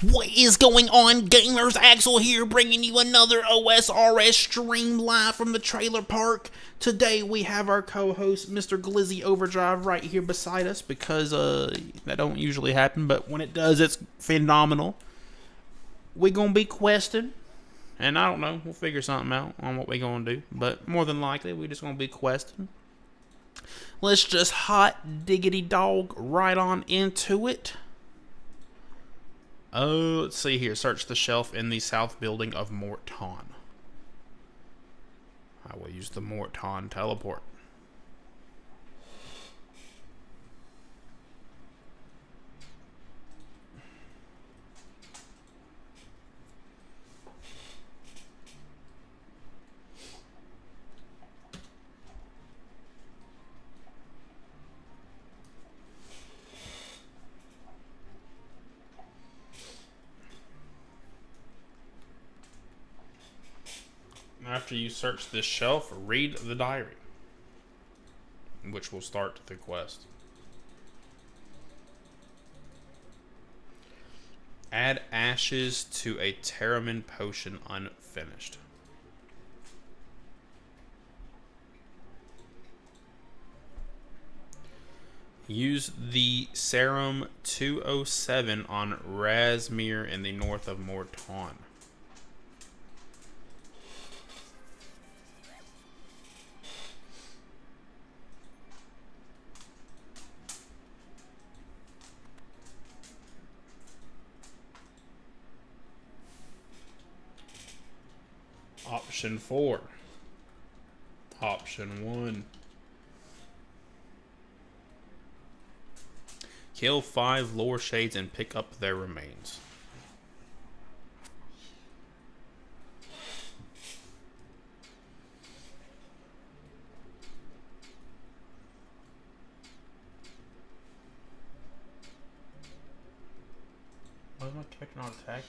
What is going on, gamers? Axel here, bringing you another OSRS stream live from the trailer park. Today we have our co-host, Mr. Glizzy Overdrive, right here beside us because that don't usually happen, but when it does, it's phenomenal. We gonna be questing, and I don't know, we'll figure something out on what we gonna do, but more than likely, we just gonna be questing. Let's just hot diggity dog right on into it. Oh, let's see here. Search the shelf in the south building of Morton. I will use the Morton teleport. After you search this shelf, read the diary, which will start the quest. Add ashes to a Terramin potion unfinished. Use the serum 207 on Razmir in the north of Morton. Option 4. Option 1. Kill 5 lower shades and pick up their remains. Why is my character not attacking?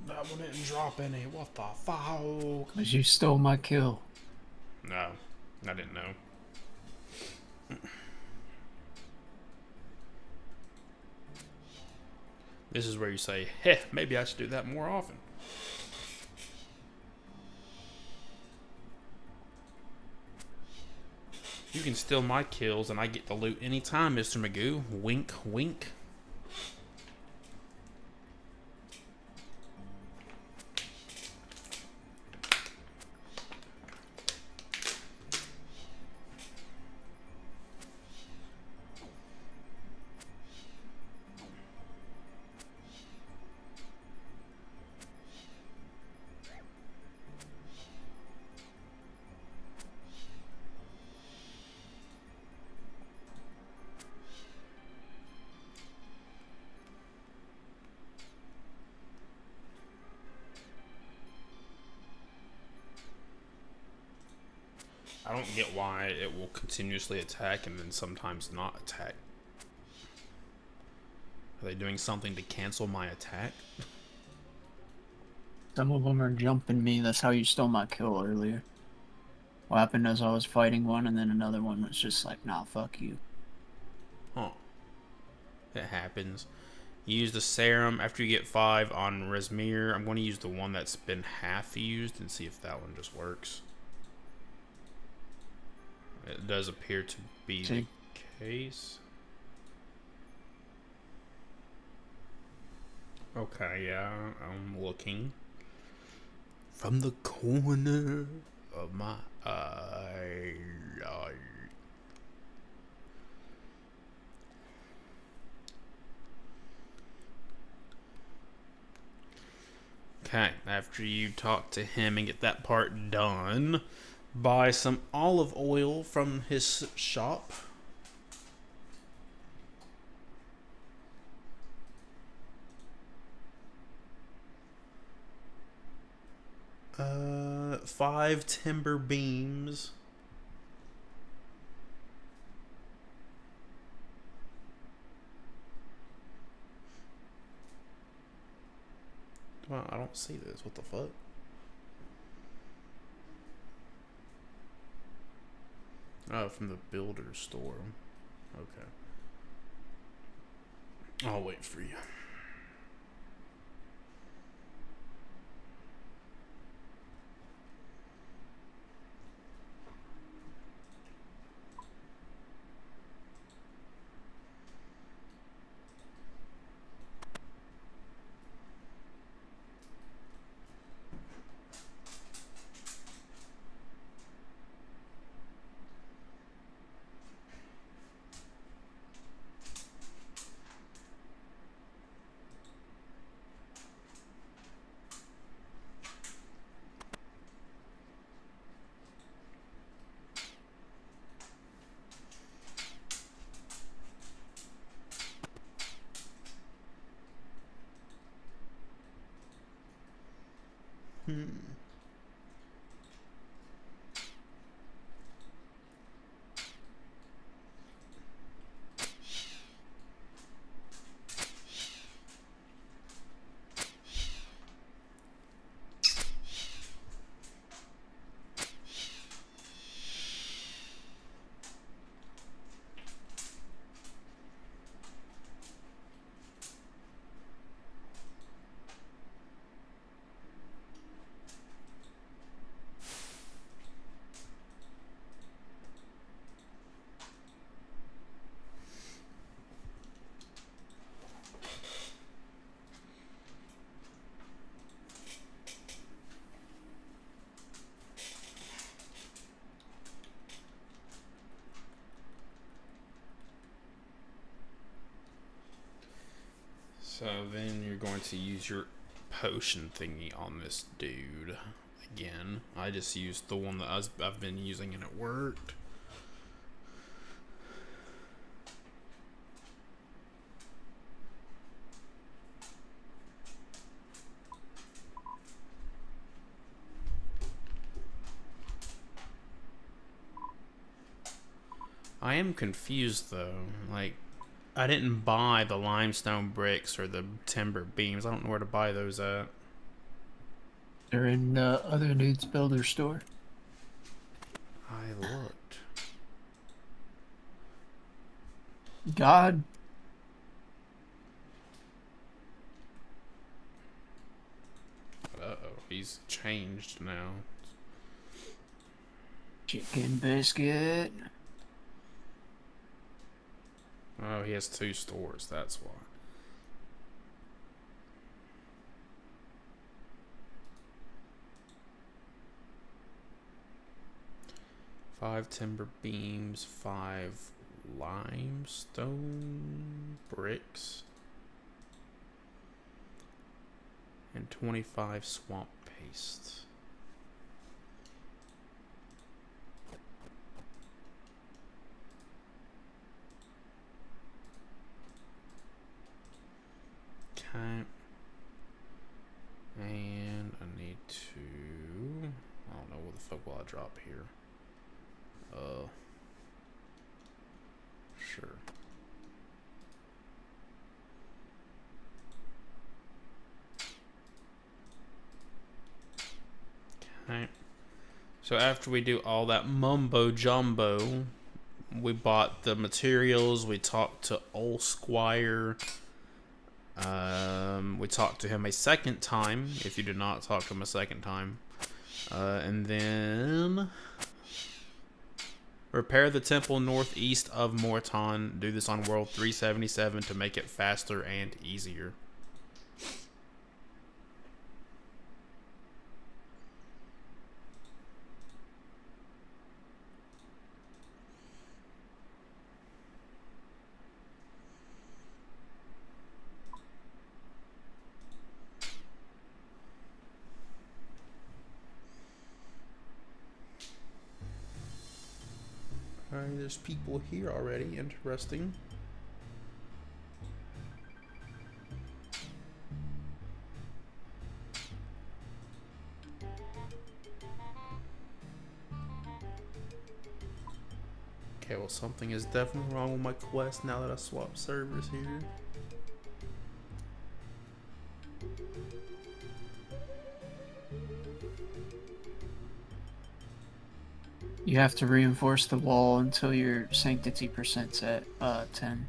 That one didn't drop any. What the fuck? Because you stole my kill. No, I didn't know. This is where you say, heh, maybe I should do that more often. You can steal my kills and I get the loot anytime, Mr. Magoo. Wink, wink. I don't get why it will continuously attack and then sometimes not attack. Are they doing something to cancel my attack? Some of them are jumping me. That's how you stole my kill earlier. What happened is I was fighting one and then another one was just like, nah, fuck you. Huh. It happens. Use the serum after you get 5 on Razmir. I'm going to use the one that's been half used and see if that one just works. It does appear to be the case. Okay, yeah, I'm looking. From the corner of my eye. Okay, after you talk to him and get that part done, buy some olive oil from his shop. Five timber beams. Wow, I don't see this. What the fuck? Oh, from the builder store. Okay. I'll wait for you. So then you're going to use your potion thingy on this dude again. I just used the one that I've been using and it worked. I am confused though. Like, I didn't buy the limestone bricks or the timber beams. I don't know where to buy those at. They're in other dude's builder store. I looked. God. Uh-oh, he's changed now. Chicken biscuit. Oh, he has two stores, that's why. Five timber beams, 5 limestone bricks, and 25 swamp paste. Okay. And I need to... I don't know what the fuck will I drop here. Sure. Okay. So after we do all that mumbo jumbo, we bought the materials, we talked to old Squire. We talked to him a second time, if you did not talk to him a second time. And then... repair the temple northeast of Morton. Do this on World 377 to make it faster and easier. Alright, there's people here already. Interesting. Okay, well, something is definitely wrong with my quest now that I swapped servers here. You have to reinforce the wall until your sanctity percent's at 10.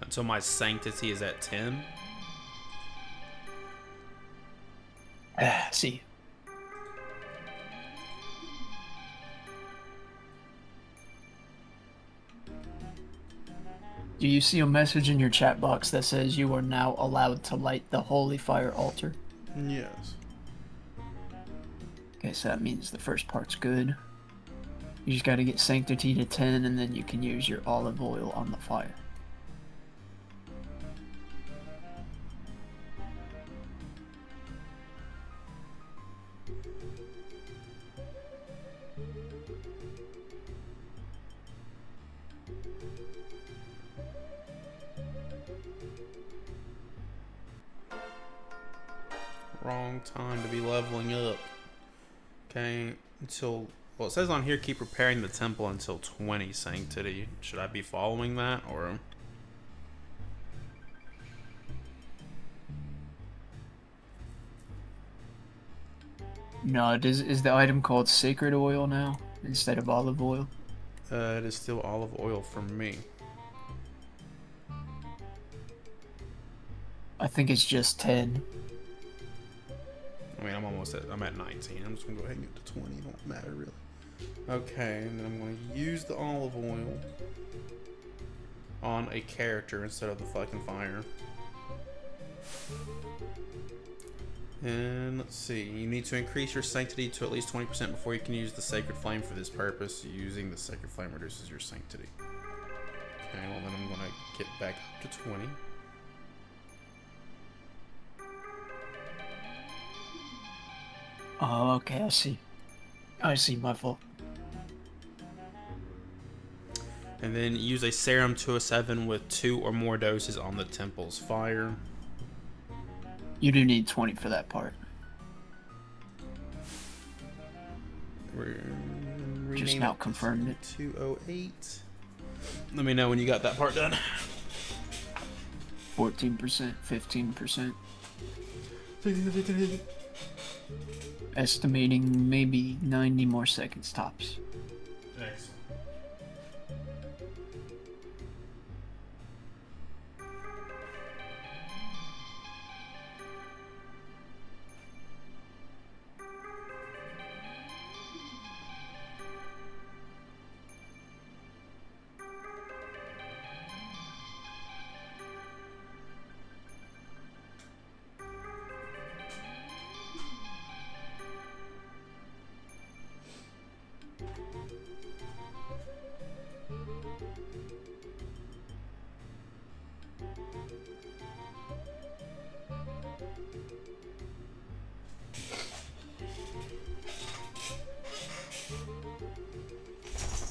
Until my sanctity is at 10. See. Do you see a message in your chat box that says you are now allowed to light the holy fire altar? Yes. Okay, so that means the first part's good. You just gotta get sanctity to 10 and then you can use your olive oil on the fire. Wrong time to be leveling up. Okay, until, well, it says on here keep repairing the temple until 20 sanctity. Should I be following that, or? No, is the item called sacred oil now instead of olive oil? It is still olive oil for me. I think it's just 10. I mean, I'm at 19. I'm just gonna go ahead and get to 20. It don't matter really. Okay, and then I'm gonna use the olive oil on a character instead of the fucking fire. And let's see, you need to increase your sanctity to at least 20% before you can use the sacred flame for this purpose. Using the sacred flame reduces your sanctity. Okay, well then I'm gonna get back up to 20. Oh, okay, I see. I see, my fault. And then use a serum 207 with 2 or more doses on the temple's fire. You do need 20 for that part. Just now confirmed it. 208. Let me know when you got that part done. 14%, 15%. Estimating maybe 90 more seconds tops. Excellent.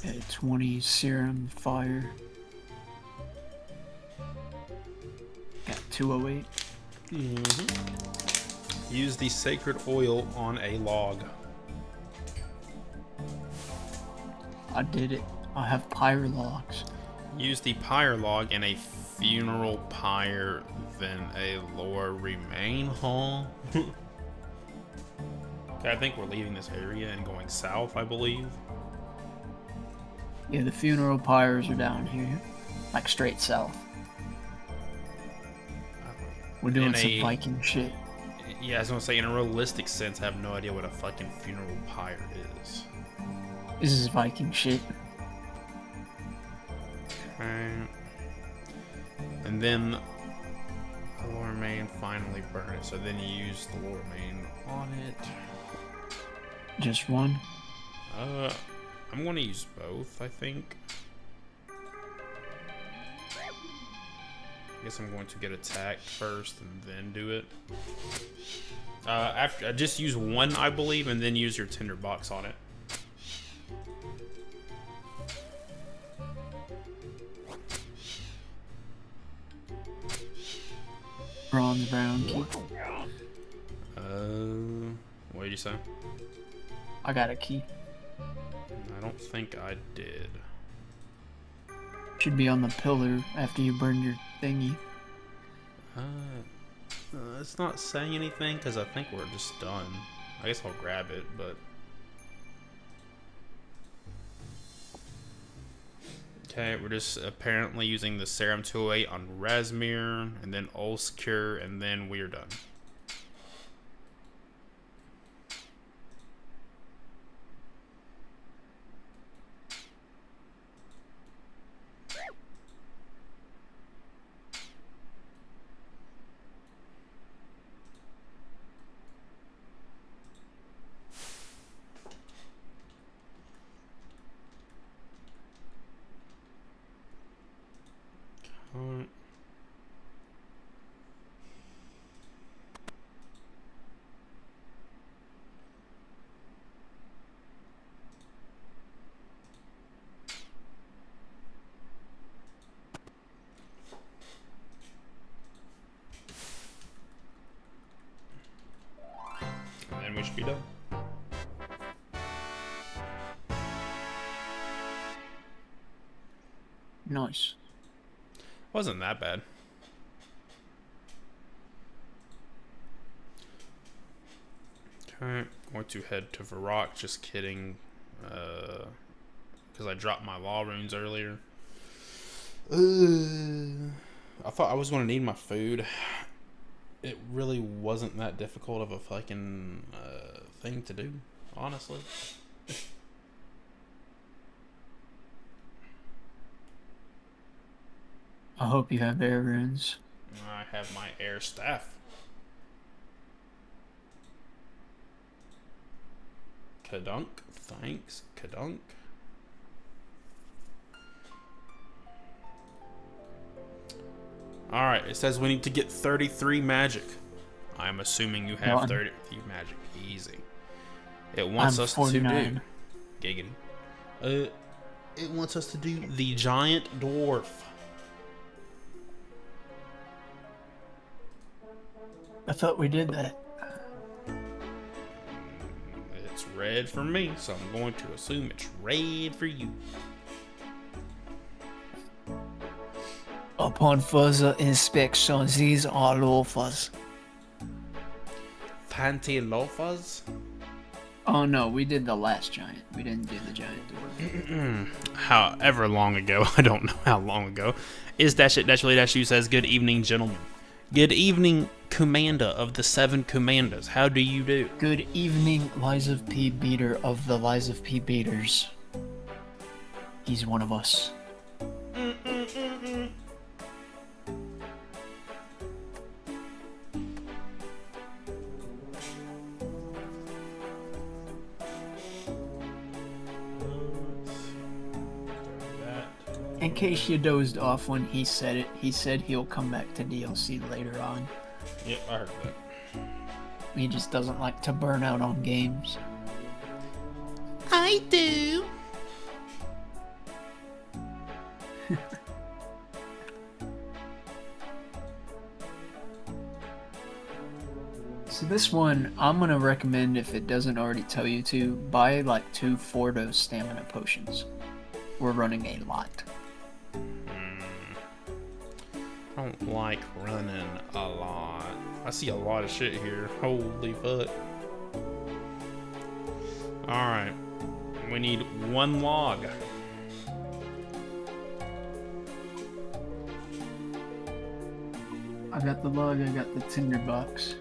At 20 serum fire. Got 208. Use the sacred oil on a log. I did it. I have pyre logs. Use the pyre log in a funeral pyre, then a lower remain hall. Okay, I think we're leaving this area and going south, I believe. Yeah, the funeral pyres are down here. Like straight south. We're doing some Viking shit. Yeah, I was gonna say, in a realistic sense, I have no idea what a fucking funeral pyre is. This is Viking shit. Okay. And then the lower main finally burn it. So then you use the lower main on it. Just one? I'm gonna use both, I think. I guess I'm going to get attacked first and then do it. After just use one, I believe, and then use your tinderbox on it. Bronze brown key. What did you say? I got a key. I don't think I did. Should be on the pillar after you burn your thingy. It's not saying anything because I think we're just done. I guess I'll grab it, but... Okay, we're just apparently using the Serum 208 on Razmir, and then Ulscure, and then we're done. And we should be done. Nice. Wasn't that bad. Okay, going to head to Varrock. Just kidding. Because I dropped my law runes earlier. I thought I was going to need my food. It really wasn't that difficult of a fucking thing to do, honestly. I hope you have air runes. I have my air staff. Kadunk, thanks, Kadunk. Alright, it says we need to get 33 magic. I'm assuming you have 33 magic. Easy. It wants us 49. to do... Giggity. It wants us to do the giant dwarf. I thought we did that. It's red for me, so I'm going to assume it's red for you. Upon further inspection, these are loafers. Panty loafers? Oh no, we did the last giant. We didn't do the giant dwarf. However long ago, I don't know how long ago. Is that shit Dash Really Dash You says, good evening, gentlemen. Good evening, Commander of the 7 Commanders. How do you do? Good evening, Liza P. Beater of the Liza P. Beaters. He's one of us. In case you dozed off when he said it, he said he'll come back to DLC later on. Yep, I heard that. He just doesn't like to burn out on games. I do. So this one, I'm gonna recommend, if it doesn't already tell you to, buy like 2 4-dose stamina potions. We're running a lot. I don't like running a lot. I see a lot of shit here. Holy fuck. Alright. We need 1 log. I got the log, I got the tinderbox.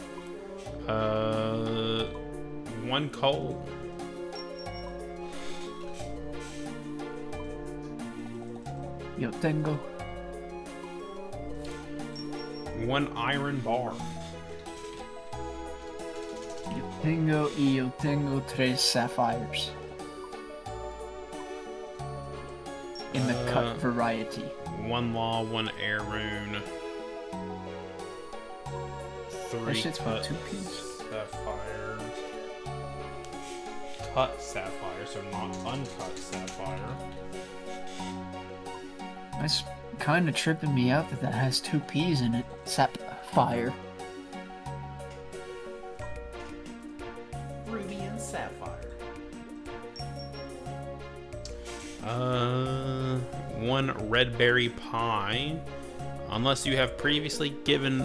1 coal. Yo tengo. 1 iron bar. Yo tengo 3 sapphires. In the cut variety. 1 law, 1 air rune. That 3 shit's cut worth 2 piece. sapphire. Cut sapphire, so not uncut sapphire. That's kind of tripping me out that has 2 P's in it. Sapphire. Peruvian sapphire. 1 red berry pie. Unless you have previously given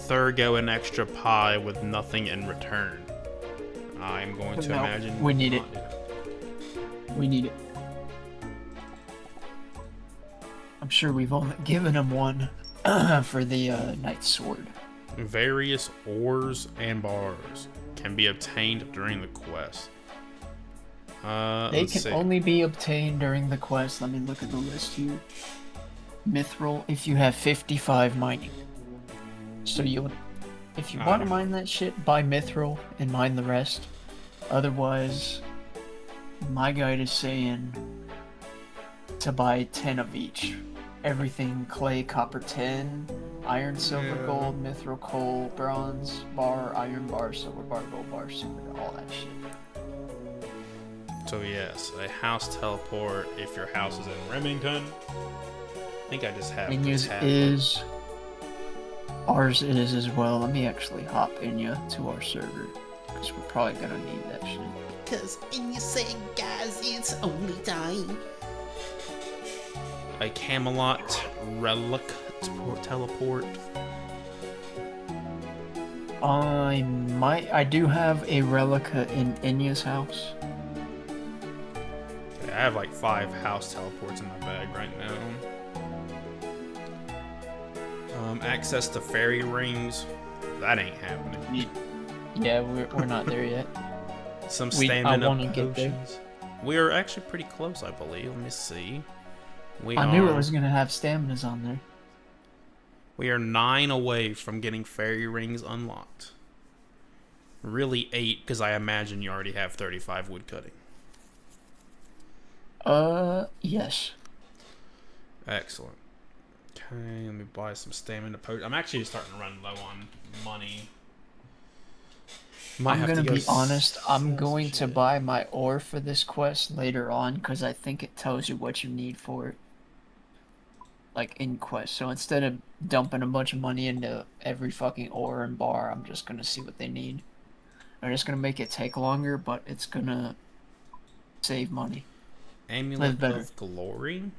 Thurgo an extra pie with nothing in return. I'm going to imagine we need it. We need it. I'm sure we've only given him one for the knight's sword. Various ores and bars can be obtained during the quest. They can only be obtained during the quest. Let me look at the list here. Mithril, if you have 55 mining. So if you want to mine that shit, buy mithril and mine the rest. Otherwise, my guide is saying to buy 10 of each. Everything: clay, copper 10, iron, silver, gold, mithril, coal, bronze, bar, iron bar, silver bar, gold bar, super, all that shit. So yes, a house teleport if your house is in Remington. I think I just have Inya's is. Ours is as well. Let me actually hop Inya to our server, because we're probably gonna need that shit. Because Inya said, guys, it's only time. A Camelot relic teleport. I do have a relica in Inya's house. Okay, I have like 5 house teleports in my bag right now. Access to fairy rings. That ain't happening. Yeah, we're not there yet. Some stamina I wanna get there. potions. We are actually pretty close, I believe. Let me see. I knew it was gonna have staminas on there. We are 9 away from getting fairy rings unlocked. Really 8, because I imagine you already have 35 wood cutting. Yes. Excellent. Okay, let me buy some stamina potions. I'm actually starting to run low on money. I'm gonna be honest, I'm going to buy my ore for this quest later on, because I think it tells you what you need for it. Like, in quest. So instead of dumping a bunch of money into every fucking ore and bar, I'm just gonna see what they need. I'm just gonna make it take longer, but it's gonna save money. Amulet of Glory?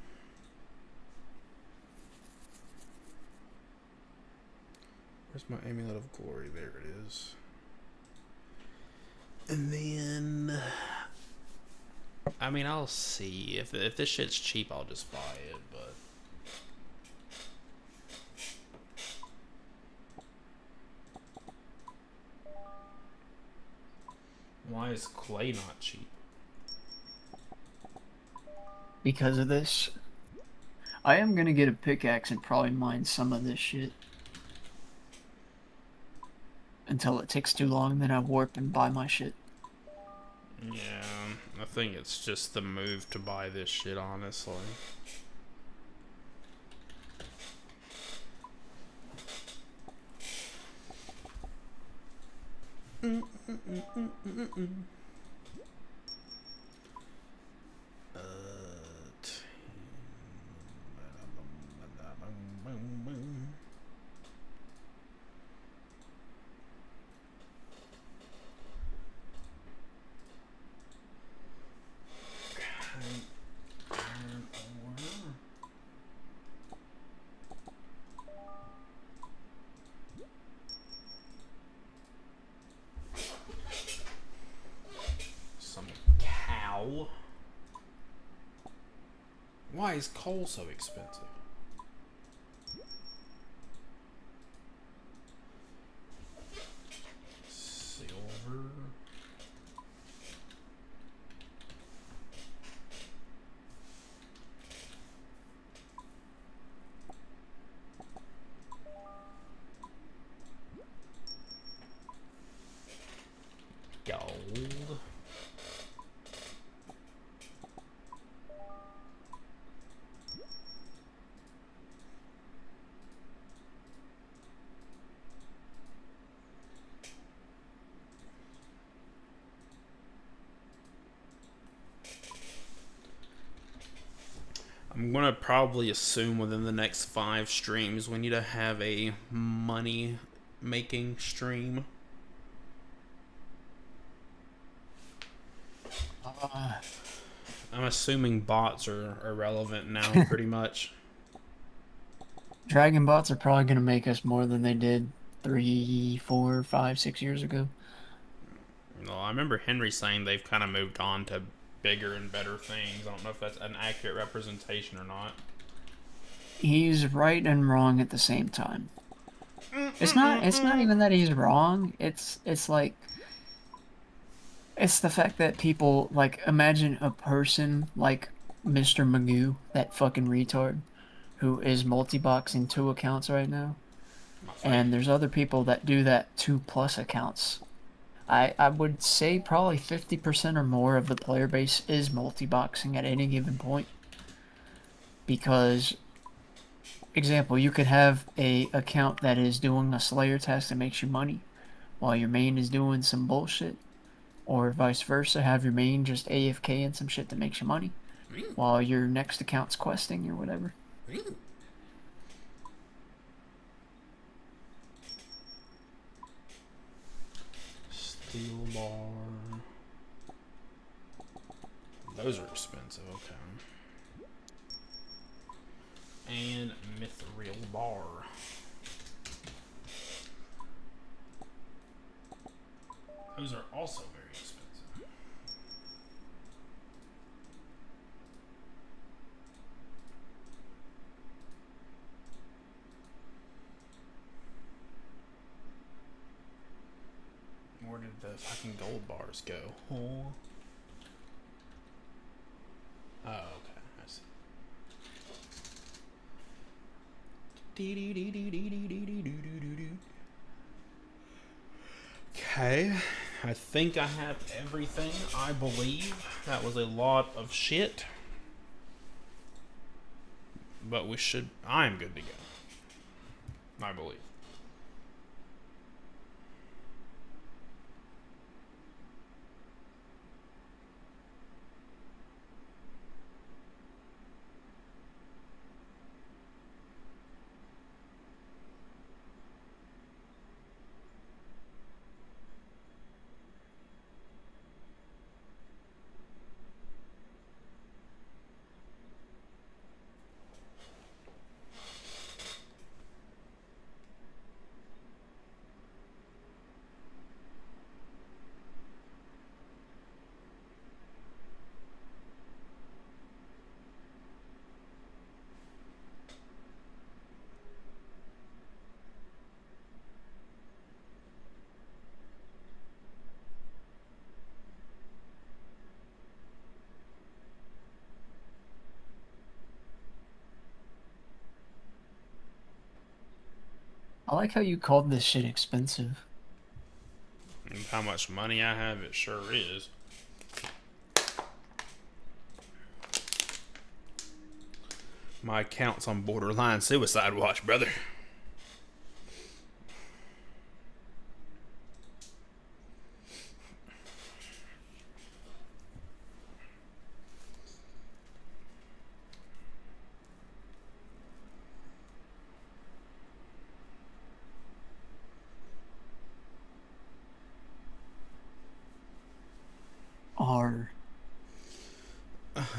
Where's my Amulet of Glory? There it is. And then, I mean, I'll see. If this shit's cheap, I'll just buy it, but why is clay not cheap? Because of this. I am gonna get a pickaxe and probably mine some of this shit. Until it takes too long, then I warp and buy my shit. Yeah, I think it's just the move to buy this shit, honestly. Some cow. Why is coal so expensive? Silver. Gold. I'm gonna probably assume within the next 5 streams we need to have a money making stream. I'm assuming bots are irrelevant now, pretty much. Dragon bots are probably gonna make us more than they did 3, 4, 5, 6 years ago. Well, I remember Henry saying they've kind of moved on to bigger and better things. I don't know if that's an accurate representation or not. He's right and wrong at the same time. It's not even that he's wrong. It's like, it's the fact that people, like, imagine a person like Mr. Magoo, that fucking retard, who is multi-boxing 2 accounts right now. And there's other people that do that 2+ accounts. I would say probably 50% or more of the player base is multi-boxing at any given point. Because, example, you could have a account that is doing a Slayer task that makes you money, while your main is doing some bullshit. Or vice versa, have your main just AFK and some shit that makes you money, while your next account's questing or whatever. Steel bar. Those are expensive, okay. And mithril bar. Those are also very expensive. Where did the fucking gold bars go? Oh, okay, I see. Okay, I think I have everything. I believe that was a lot of shit, but I'm good to go. I believe. I like how you called this shit expensive. And how much money I have, it sure is. My account's on borderline suicide watch, brother.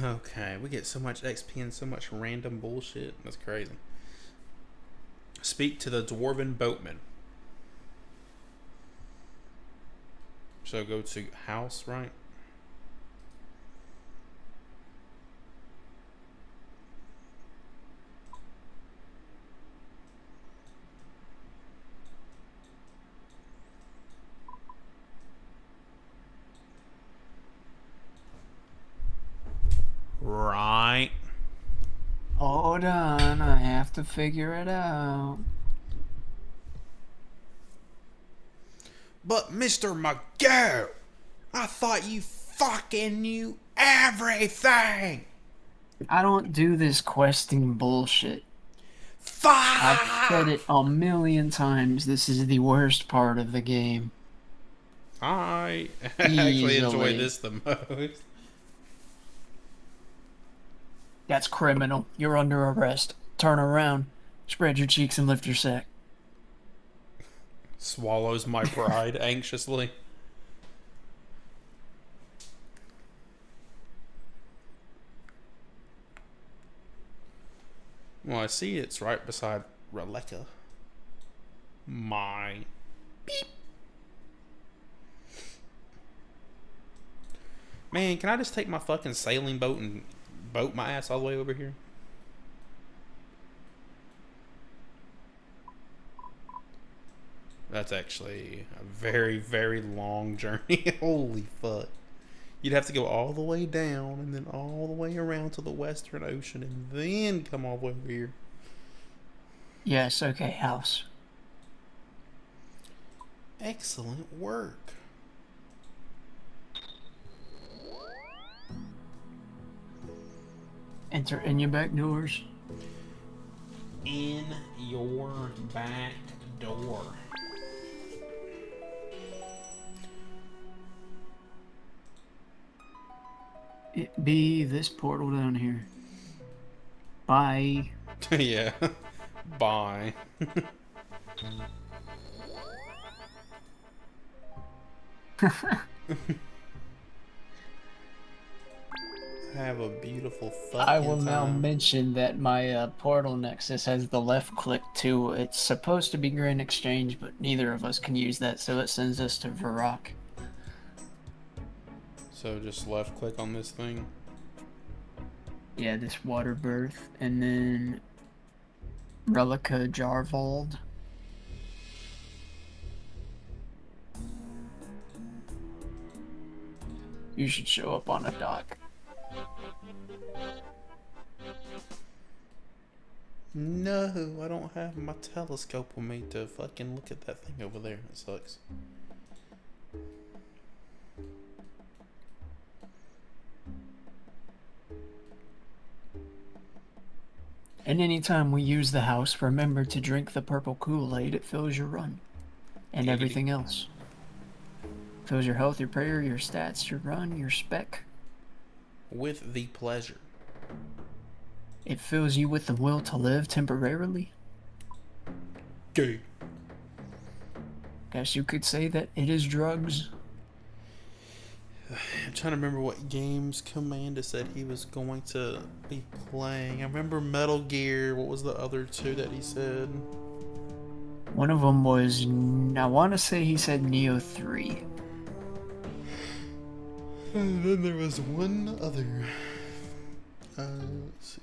Okay, we get so much XP and so much random bullshit. That's crazy. Speak to the dwarven boatman. So go to house, right? Right. Hold on, I have to figure it out. But Mr. Magoo, I thought you fucking knew everything. I don't do this questing bullshit. Fuck! I've said it a million times. This is the worst part of the game. I actually enjoy this the most. That's criminal. You're under arrest. Turn around. Spread your cheeks and lift your sack. Swallows my pride anxiously. Well, I see it's right beside Releka. My beep. Man, can I just take my fucking sailing boat and boat my ass all the way over here? That's actually a very, very long journey. Holy fuck. You'd have to go all the way down and then all the way around to the Western Ocean and then come all the way over here. Yes, okay, house. Excellent work. Enter in your back doors. In your back door. It be this portal down here. Bye. Yeah. Bye. Have a beautiful fucking I will time. now mention that my portal nexus has the left click too. It's supposed to be Grand Exchange, but neither of us can use that, so it sends us to Varrock. So just left click on this thing. Yeah, this water birth, and then Relica Jarvald. You should show up on a dock. No, I don't have my telescope with me to fucking look at that thing over there. It sucks. And anytime we use the house, remember to drink the purple Kool-Aid. It fills your run. And everything else. Fills your health, your prayer, your stats, your run, your spec. With the pleasure. It fills you with the will to live temporarily. Gay. Guess you could say that it is drugs. I'm trying to remember what games Commander said he was going to be playing. I remember Metal Gear. What was the other two that he said? One of them was, I want to say he said Neo 3. And then there was one other. Let's see.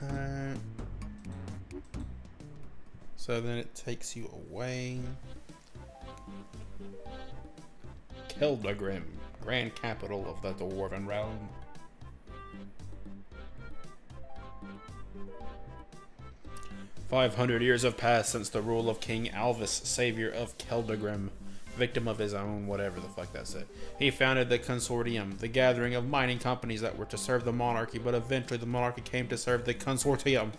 Okay. So then it takes you away. Keldagrim, grand capital of the Dwarven realm. "500 years have passed since the rule of King Alvis, savior of Keldagrim, victim of his own whatever the fuck that said. He founded the Consortium, the gathering of mining companies that were to serve the monarchy, but eventually the monarchy came to serve the Consortium.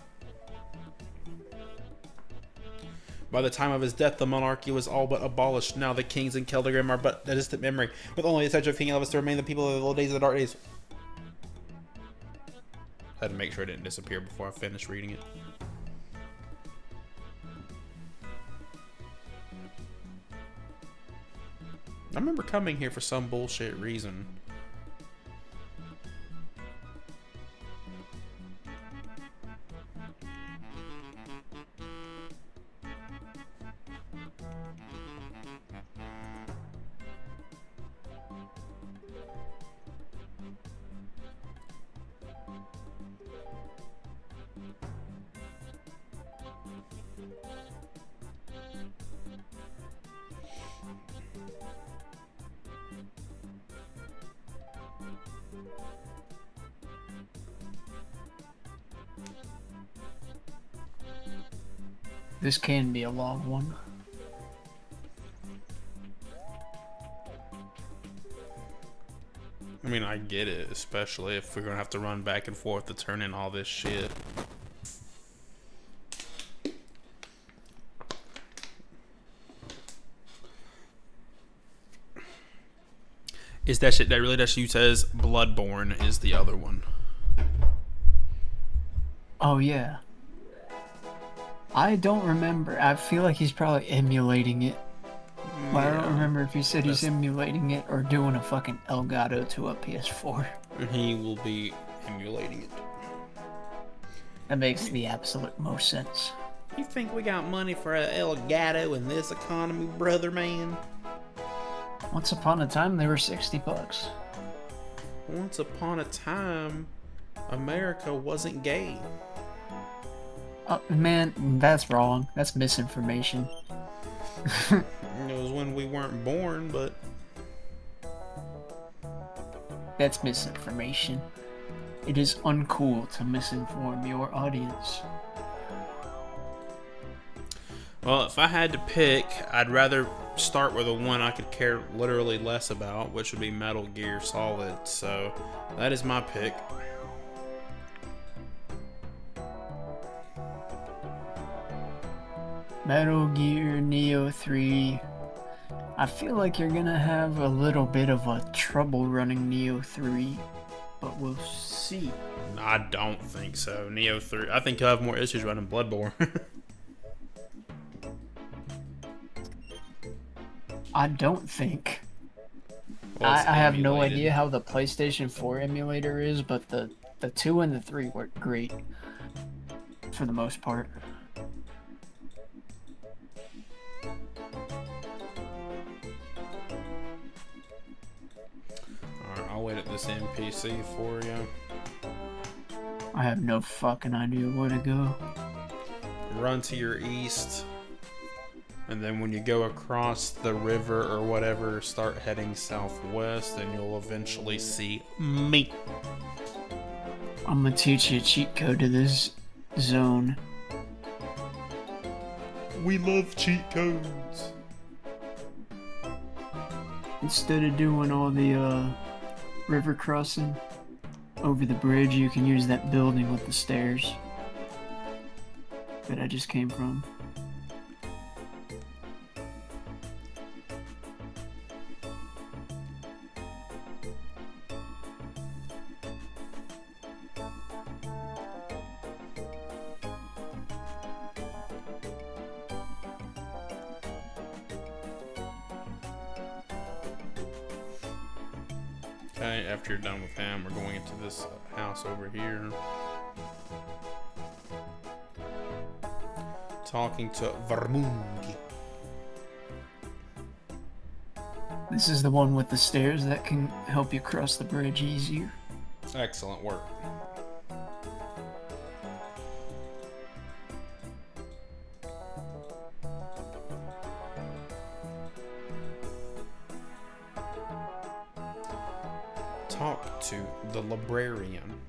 By the time of his death, the monarchy was all but abolished. Now the kings in Keldagrim are but a distant memory, with only the touch of King Elvis to remain the people of the old days of the dark days." I had to make sure it didn't disappear before I finished reading it. I remember coming here for some bullshit reason. This can be a long one. I mean, I get it, especially if we're gonna have to run back and forth to turn in all this shit. Is that shit that really that you says Bloodborne is the other one? Oh yeah. I don't remember. I feel like he's probably emulating it. But I don't remember if he said he's emulating it or doing a fucking Elgato to a PS4. He will be emulating it. That makes the absolute most sense. You think we got money for an Elgato in this economy, brother man? Once upon a time, they were $60. Once upon a time, America wasn't gay. Man, that's wrong. That's misinformation. It was when we weren't born, but... That's misinformation. It is uncool to misinform your audience. Well, if I had to pick, I'd rather start with the one I could care literally less about, which would be Metal Gear Solid. So, that is my pick. Metal Gear Neo 3. I feel like you're gonna have a little bit of a trouble running Neo 3, but we'll see. I don't think so. Neo 3. I think he'll have more issues running Bloodborne. I don't think. Well, I have no emulated. idea how the PlayStation 4 emulator is, but the 2 and the 3 work great for the most part. Alright, I'll wait at this NPC for you. I have no fucking idea where to go. Run to your east. And then when you go across the river or whatever, start heading southwest and you'll eventually see me. I'm gonna teach you a cheat code to this zone. We love cheat codes. Instead of doing all the river crossing over the bridge, you can use that building with the stairs that I just came from. Okay, after you're done with him, we're going into this house over here. Talking to Vermungi. This is the one with the stairs that can help you cross the bridge easier. Excellent work. Talk to the librarian.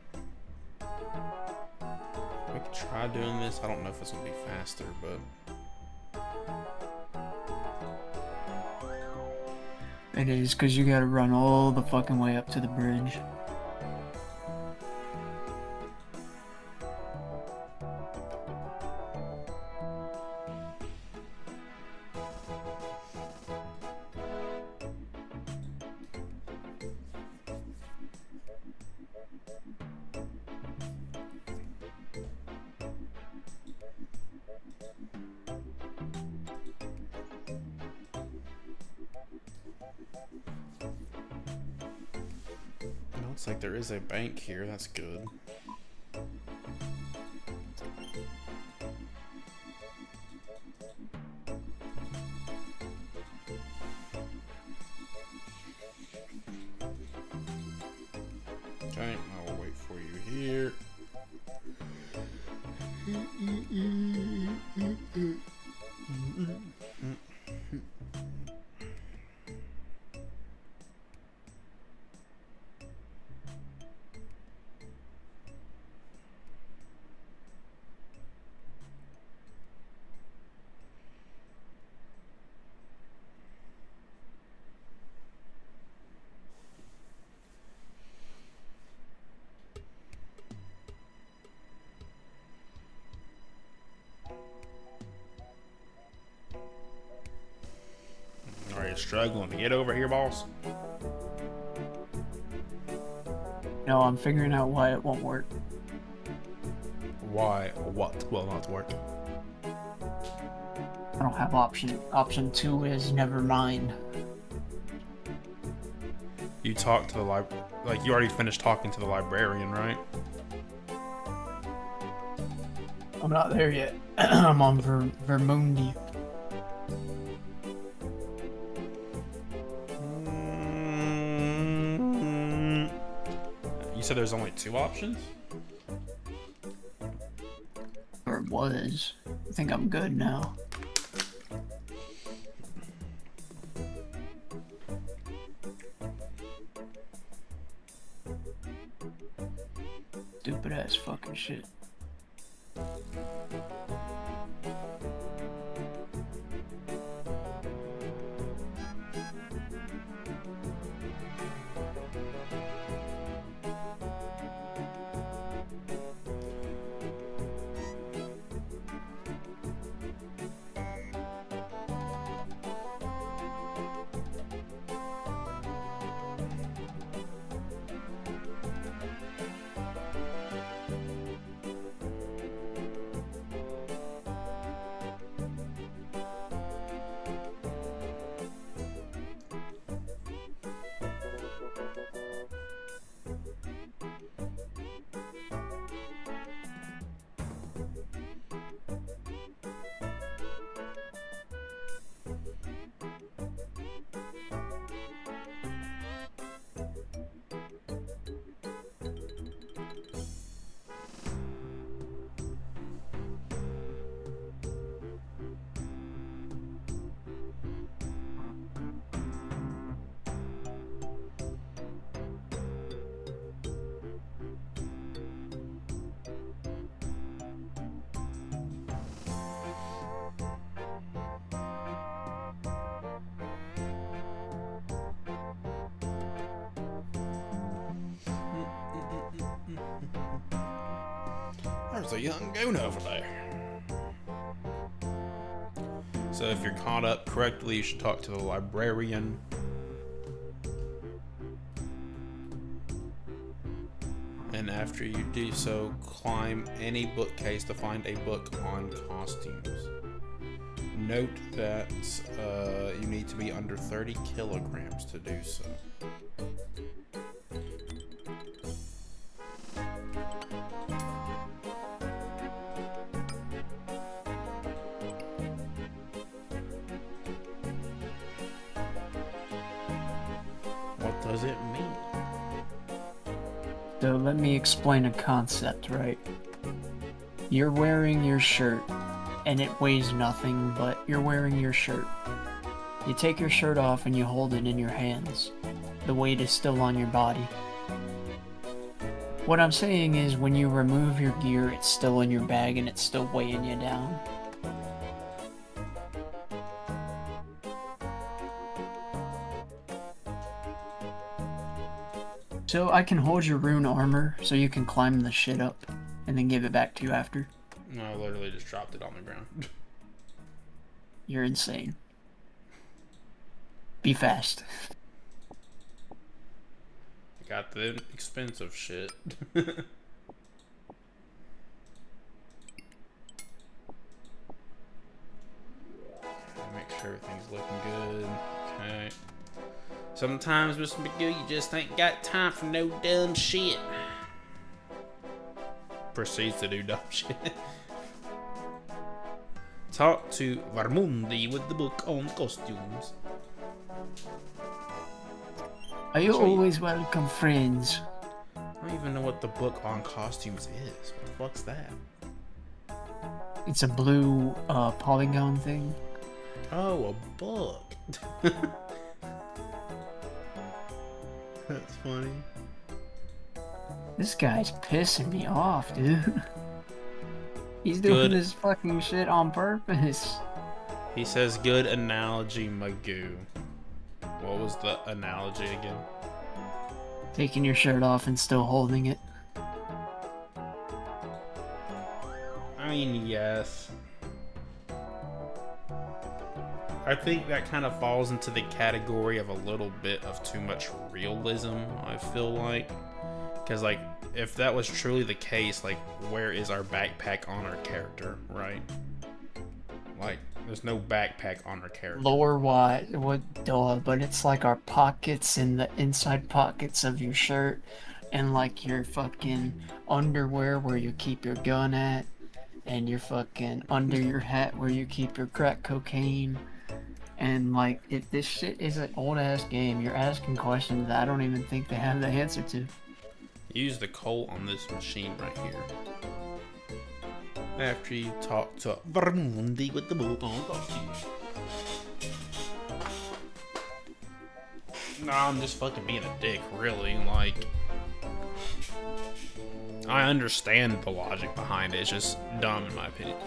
We could try doing this. I don't know if it's gonna be faster, but It is, because you gotta run all the fucking way up to the bridge. it looks like there is a bank here. That's good. Okay, I will wait for you here. struggling to get over here, boss? No, I'm figuring out why it won't work. Why? What will not work? I don't have option. Option 2 is never mind. You talked to the like you already finished talking to the librarian, right? I'm not there yet. I'm on Vermundi. You said there's only 2 options? Or it was. I think I'm good now. Stupid ass fucking shit. There's a young goon over there. So if you're caught up correctly, you should talk to the librarian. And after you do so, climb any bookcase to find a book on costumes. Note that you need to be under 30 kilograms to do so. What does it mean? So let me explain a concept, right? You're wearing your shirt, and it weighs nothing, but you're wearing your shirt. You take your shirt off and you hold it in your hands. The weight is still on your body. What I'm saying is when you remove your gear, it's still in your bag and it's still weighing you down. So I can hold your rune armor so you can climb the shit up and then give it back to you after. No, I literally just dropped it on the ground. You're insane. Be fast. I got the expensive shit. Make sure everything's looking good. Okay. Sometimes, Mr. McGill, you just ain't got time for no dumb shit. Proceeds to do dumb shit. Talk to Vermundi with the book on costumes. Are you always welcome, friends? I don't even know what the book on costumes is. What the fuck's that? It's a blue polygon thing. Oh, a book. That's funny. This guy's pissing me off, dude. He's doing this fucking shit on purpose. He says, good analogy, Magoo. What was the analogy again? Taking your shirt off and still holding it. I mean, yes. I think that kind of falls into the category of a little bit of too much realism, I feel like. Because, like, if that was truly the case, like, where is our backpack on our character, right? Like, there's no backpack on our character. Lore-wise, but it's like our pockets and the inside pockets of your shirt and, like, your fucking underwear where you keep your gun at and your fucking under your hat where you keep your crack cocaine. And, like, if this shit is an old-ass game, you're asking questions that I don't even think they have the answer to. Use the coal on this machine right here. After you talk to Vermundi with the boot on costume. Nah, I'm just fucking being a dick, really. Like, I understand the logic behind it. It's just dumb, in my opinion.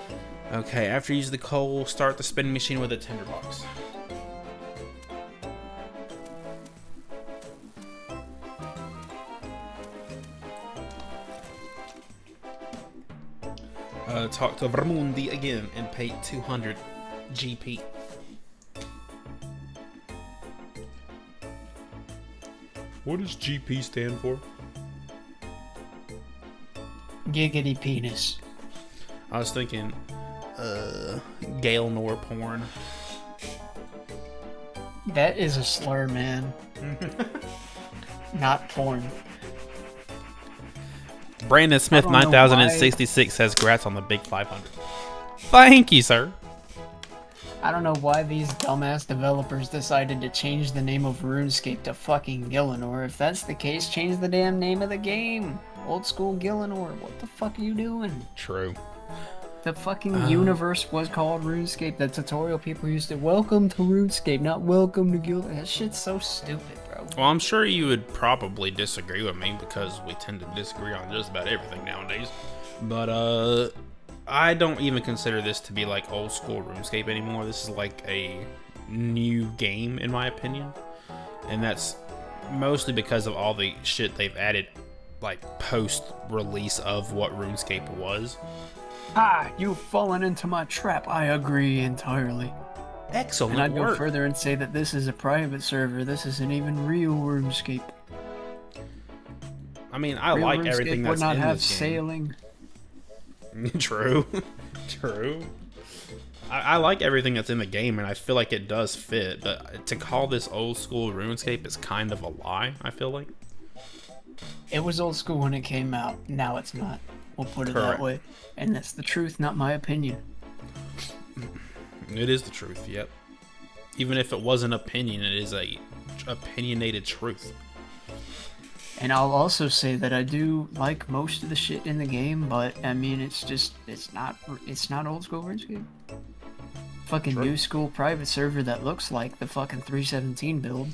Okay, after you use the coal, start the spinning machine with a tinderbox. Talk to Vermundi again and pay 200 GP. What does GP stand for? Giggity penis. I was thinking, Gielinor porn. That is a slur, man. Not porn. Brandon Smith 9066 says grats on the big 500. Thank you, sir. I don't know why these dumbass developers decided to change the name of RuneScape to fucking Gielinor. If that's the case, change the damn name of the game. Old school Gielinor. What the fuck are you doing? True. The fucking universe was called RuneScape. The tutorial people used to welcome to RuneScape, not welcome to Gielinor. That shit's so stupid, bro. Well, I'm sure you would probably disagree with me because we tend to disagree on just about everything nowadays. But, I don't even consider this to be like old school RuneScape anymore. This is like a new game, in my opinion. And that's mostly because of all the shit they've added, like, post-release of what RuneScape was. Ah, you've fallen into my trap. I agree entirely. Excellent and I'd work. go further and say that this is a private server. This isn't even real RuneScape. I mean, I like RuneScape everything that's would not in have this game. sailing. True. True. I like everything that's in the game, and I feel like it does fit. But to call this old school RuneScape is kind of a lie, I feel like. It was old school when it came out. Now it's not. We'll put it that way. And that's the truth, not my opinion. It is the truth, yep. Even if it was an opinion, it is a opinionated truth. And I'll also say that I do like most of the shit in the game, but I mean, it's not old school RuneScape. Fucking new school private server that looks like the fucking 317 build.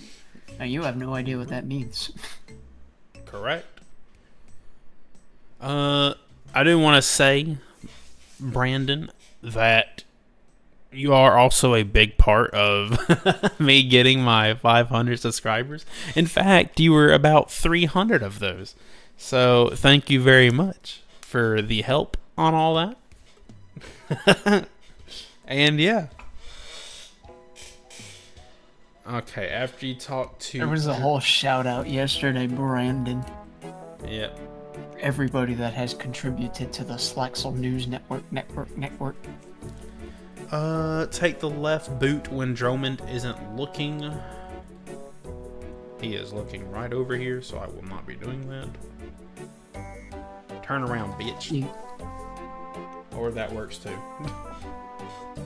Now you have no idea what that means. Correct. I do want to say, Brandon, that you are also a big part of me getting my 500 subscribers. In fact, you were about 300 of those. So thank you very much for the help on all that. And yeah. Okay, after you talk to... There was a whole shout out yesterday, Brandon. Yep. Everybody that has contributed to the Slaxl News Network. Take the left boot when Drummond isn't looking. He is looking right over here, so I will not be doing that. Turn around, bitch. Or that works too.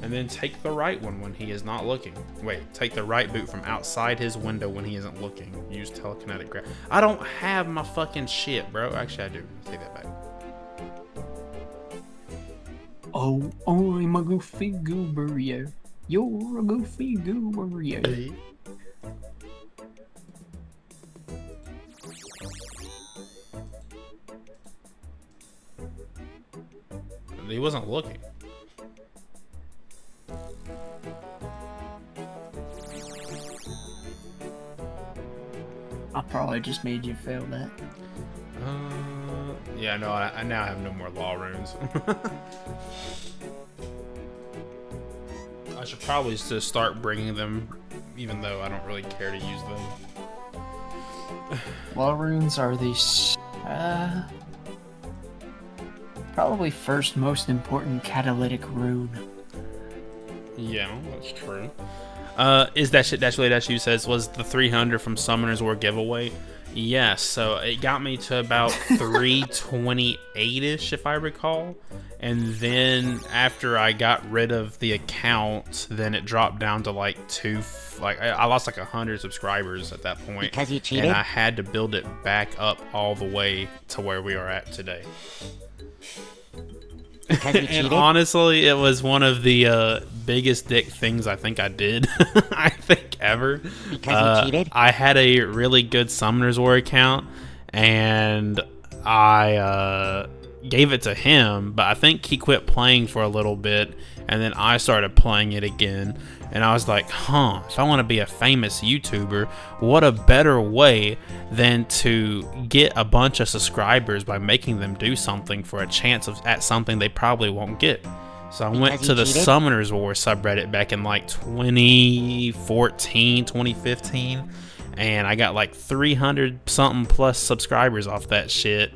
And then take the right one when he is not looking. Wait, take the right boot from outside his window when he isn't looking. Use telekinetic grab. I don't have my fucking shit, bro. Actually, I do. Take that back. Oh, I'm a goofy goober, yeah. You're a goofy goober, yeah. He wasn't looking. I probably just made you fail that. Yeah, no, I now have no more law runes. I I should probably just start bringing them, even though I don't really care to use them. Law runes are the probably first most important catalytic rune. Yeah, that's true. Is that shit that's really that you says was the 300 from Summoner's War giveaway? Yes, so it got me to about 328-ish, if I recall. And then after I got rid of the account, then it dropped down to like I lost like 100 subscribers at that point. Because you cheated? And I had to build it back up all the way to where we are at today. Because you And cheated? honestly, it was one of the biggest dick things I think I did. I think ever. Because you cheated? I had a really good Summoner's War account, and I gave it to him, but I think he quit playing for a little bit, and then I started playing it again. And I was like, if I want to be a famous YouTuber, what a better way than to get a bunch of subscribers by making them do something for a chance at something they probably won't get. So I went to the Summoner's War subreddit back in like 2014, 2015, and I got like 300 something plus subscribers off that shit.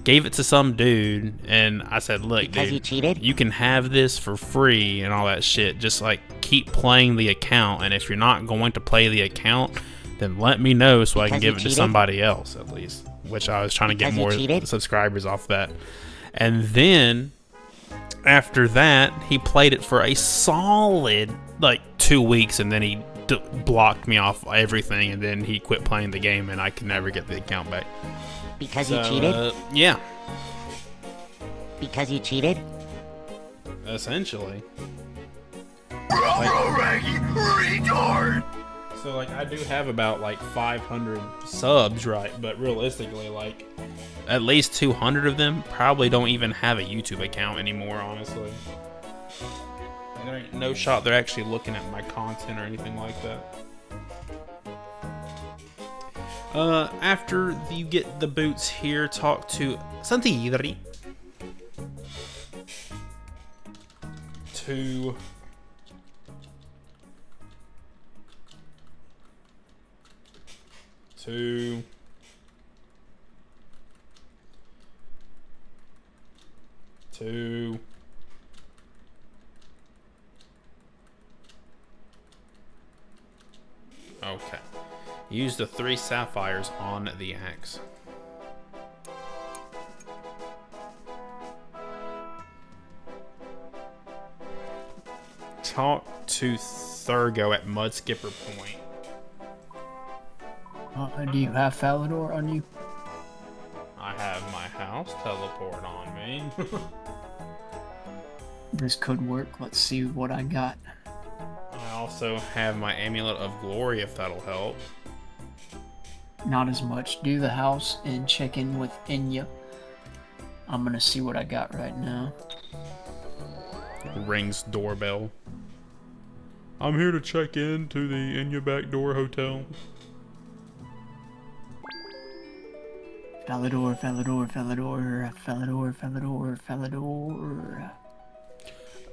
Gave it to some dude, and I said, look, Because dude, you cheated? you can have this for free and all that shit. Just like keep playing the account, and if you're not going to play the account, then let me know so I can give it to somebody else at least. Which I was trying to get more subscribers off that. And then after that, he played it for a solid like 2 weeks, and then he blocked me off everything, and then he quit playing the game, and I could never get the account back. Because you cheated? Yeah. Because you cheated? Essentially. So like I do have about like 500 subs, right? But realistically, like at least 200 of them probably don't even have a YouTube account anymore, honestly. And there ain't no shot they're actually looking at my content or anything like that. After you get the boots here, talk to Santiri. To okay. Use the 3 sapphires on the axe. Talk to Thurgo at Mudskipper Point. Do you have Falador on you? I have my house teleport on me. This could work. Let's see what I got. I also have my Amulet of Glory if that'll help. Not as much. Do the house and check in with Inya. I'm gonna see what I got right now. Rings doorbell. I'm here to check in to the Inya Backdoor Hotel. Falador, Falador, Falador, Falador, Falador, Falador.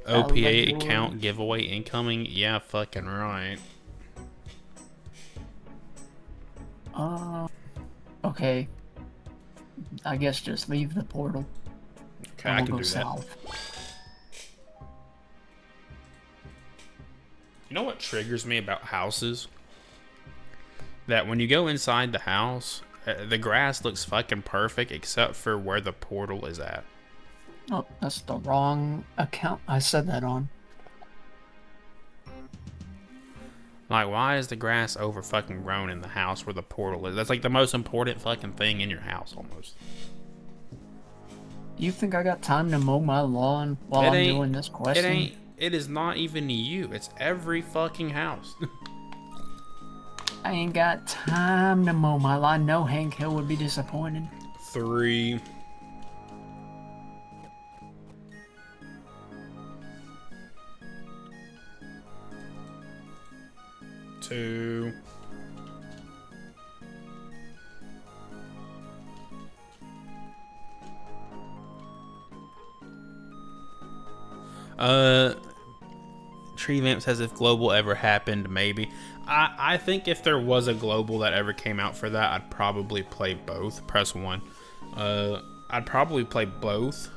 OPA account giveaway incoming? Yeah, fucking right. Okay. I guess just leave the portal. Okay, I can do south. that. You know what triggers me about houses? That when you go inside the house, the grass looks fucking perfect except for where the portal is at. Oh, that's the wrong account I said that on. Like, why is the grass over fucking grown in the house where the portal is? That's like the most important fucking thing in your house, almost. You think I got time to mow my lawn while I'm doing this question? It is not even you. It's every fucking house. I ain't got time to mow my lawn. No, Hank Hill would be disappointed. 3. 2. Tree Vamp says if global ever happened, maybe. I think if there was a global that ever came out for that, I'd probably play both. Press 1. I'd probably play both.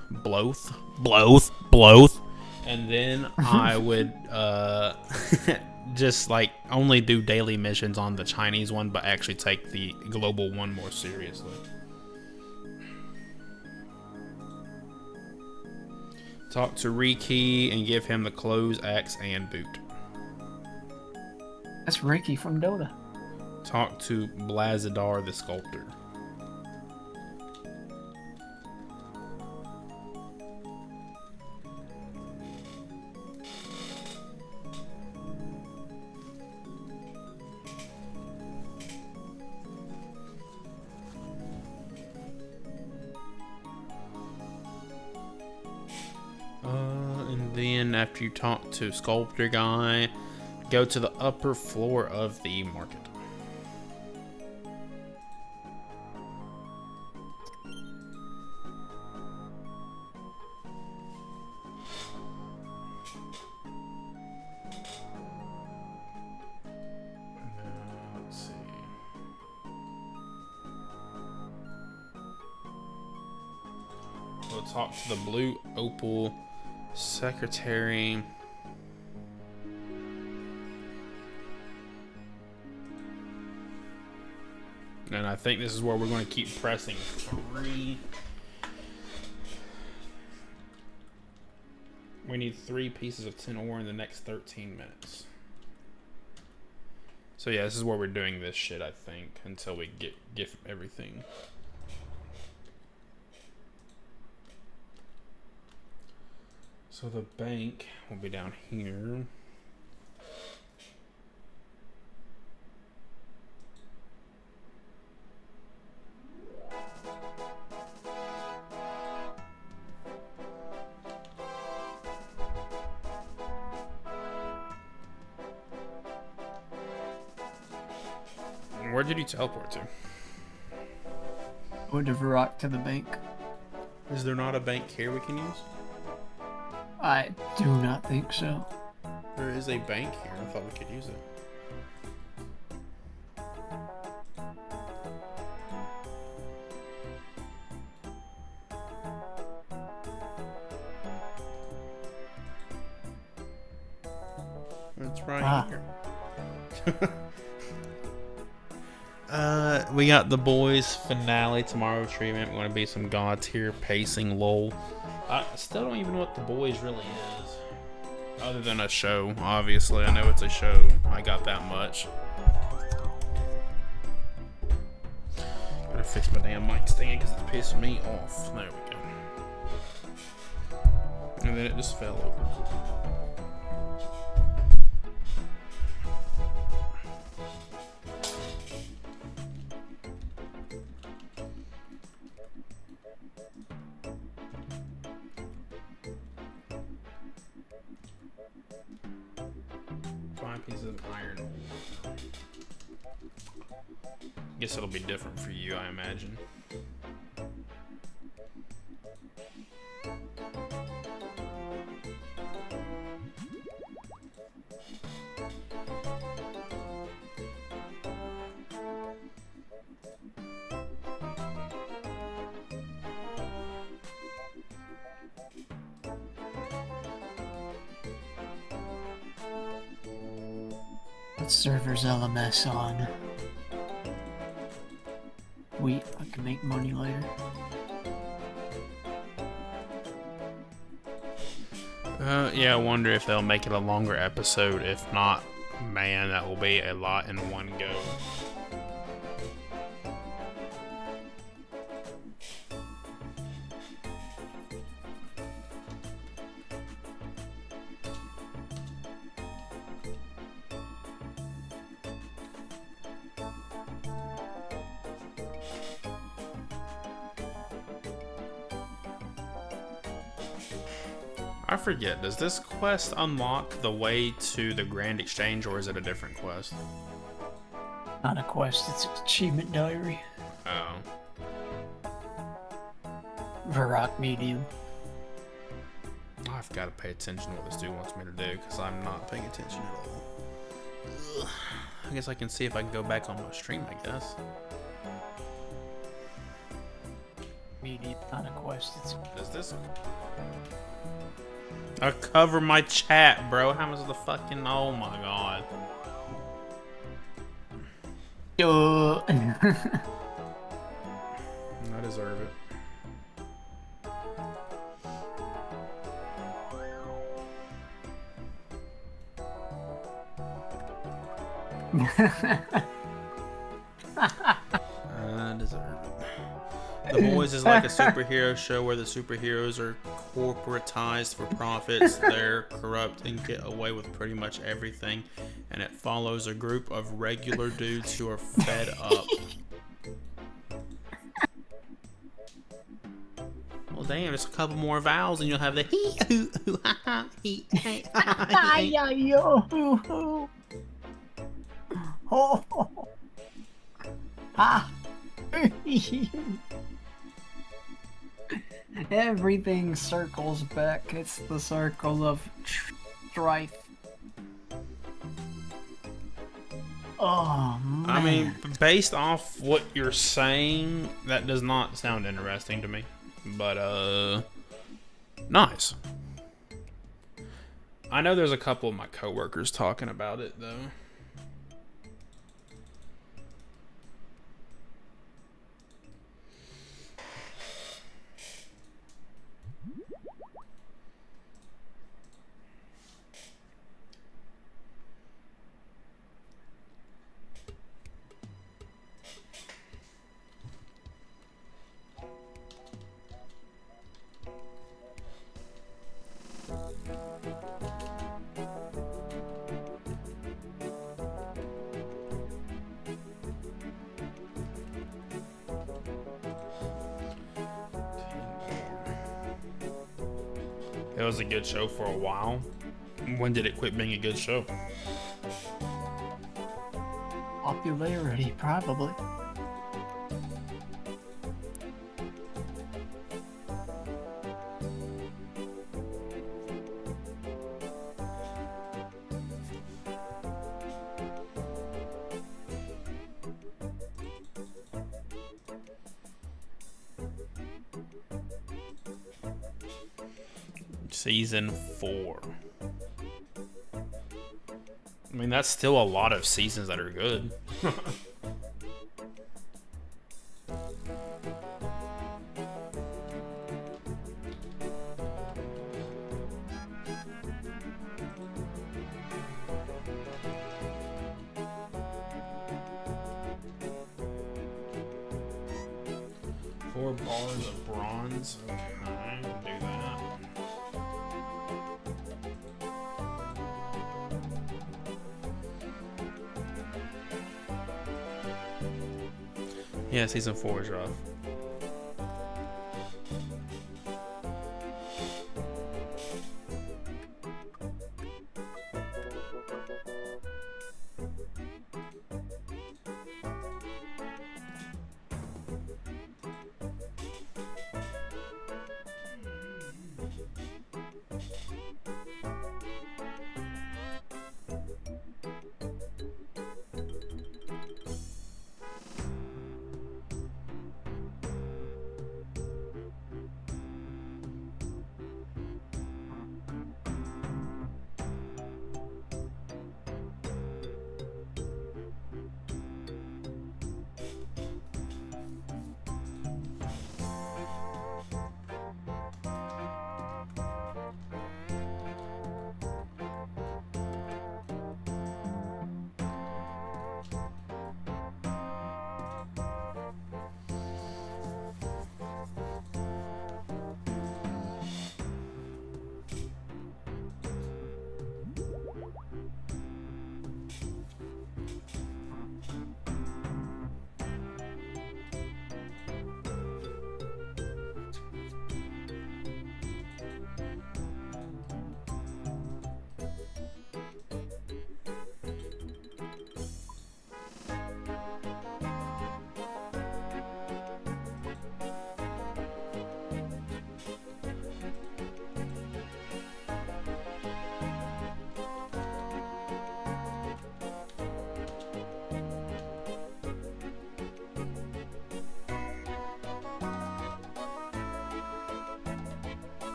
And then I would just like only do daily missions on the Chinese one, but actually take the global one more seriously. Talk to Riki and give him the clothes, axe, and boot. That's Riki from Dota. Talk to Blazidar the sculptor. And then after you talk to sculptor guy, go to the upper floor of the market. Let's see. We'll talk to the blue opal secretary. And I think this is where we're going to keep pressing 3. We need 3 pieces of tin ore in the next 13 minutes. So yeah, this is where we're doing this shit, I think, until we get everything. So the bank will be down here. Where did you teleport to? Or to Varrock to the bank. Is there not a bank here we can use? I do not think so. There is a bank here. I thought we could use it. It's right here. We got the boys finale tomorrow treatment. We're gonna be some god tier pacing lol. I still don't even know what the boys really is. Other than a show, obviously. I know it's a show. I got that much. Gotta fix my damn mic stand because it's pissing me off. There we go. And then it just fell over. 5 pieces of iron. Guess it'll be different for you, I imagine. What server's LMS on? Wait, I can make money later. Yeah, I wonder if they'll make it a longer episode. If not, man, that will be a lot in one go. I forget, does this quest unlock the way to the Grand Exchange, or is it a different quest? Not a quest, it's an achievement diary. Oh. Varrock medium. I've got to pay attention to what this dude wants me to do because I'm not paying attention at all. Ugh. I guess I can see if I can go back on my stream, I guess. Immediate on a quest. Is this? I cover my chat, bro. How much is the fucking? Oh my god. I deserve it. I deserve it. The Boys is like a superhero show where the superheroes are corporatized for profits. They're corrupt and get away with pretty much everything, and it follows a group of regular dudes who are fed up. Well, damn, just a couple more vowels and you'll have the hee hoo hoo ha ha hee hey ha yo oh ha. Everything circles back. It's the circle of strife. Oh man. I mean, based off what you're saying, that does not sound interesting to me. But nice. I know there's a couple of my coworkers talking about it though. It was a good show for a while. When did it quit being a good show? Popularity, probably. Season 4. I mean, that's still a lot of seasons that are good. Four bars of bronze. Okay, I can do that. Yeah, season 4 is rough.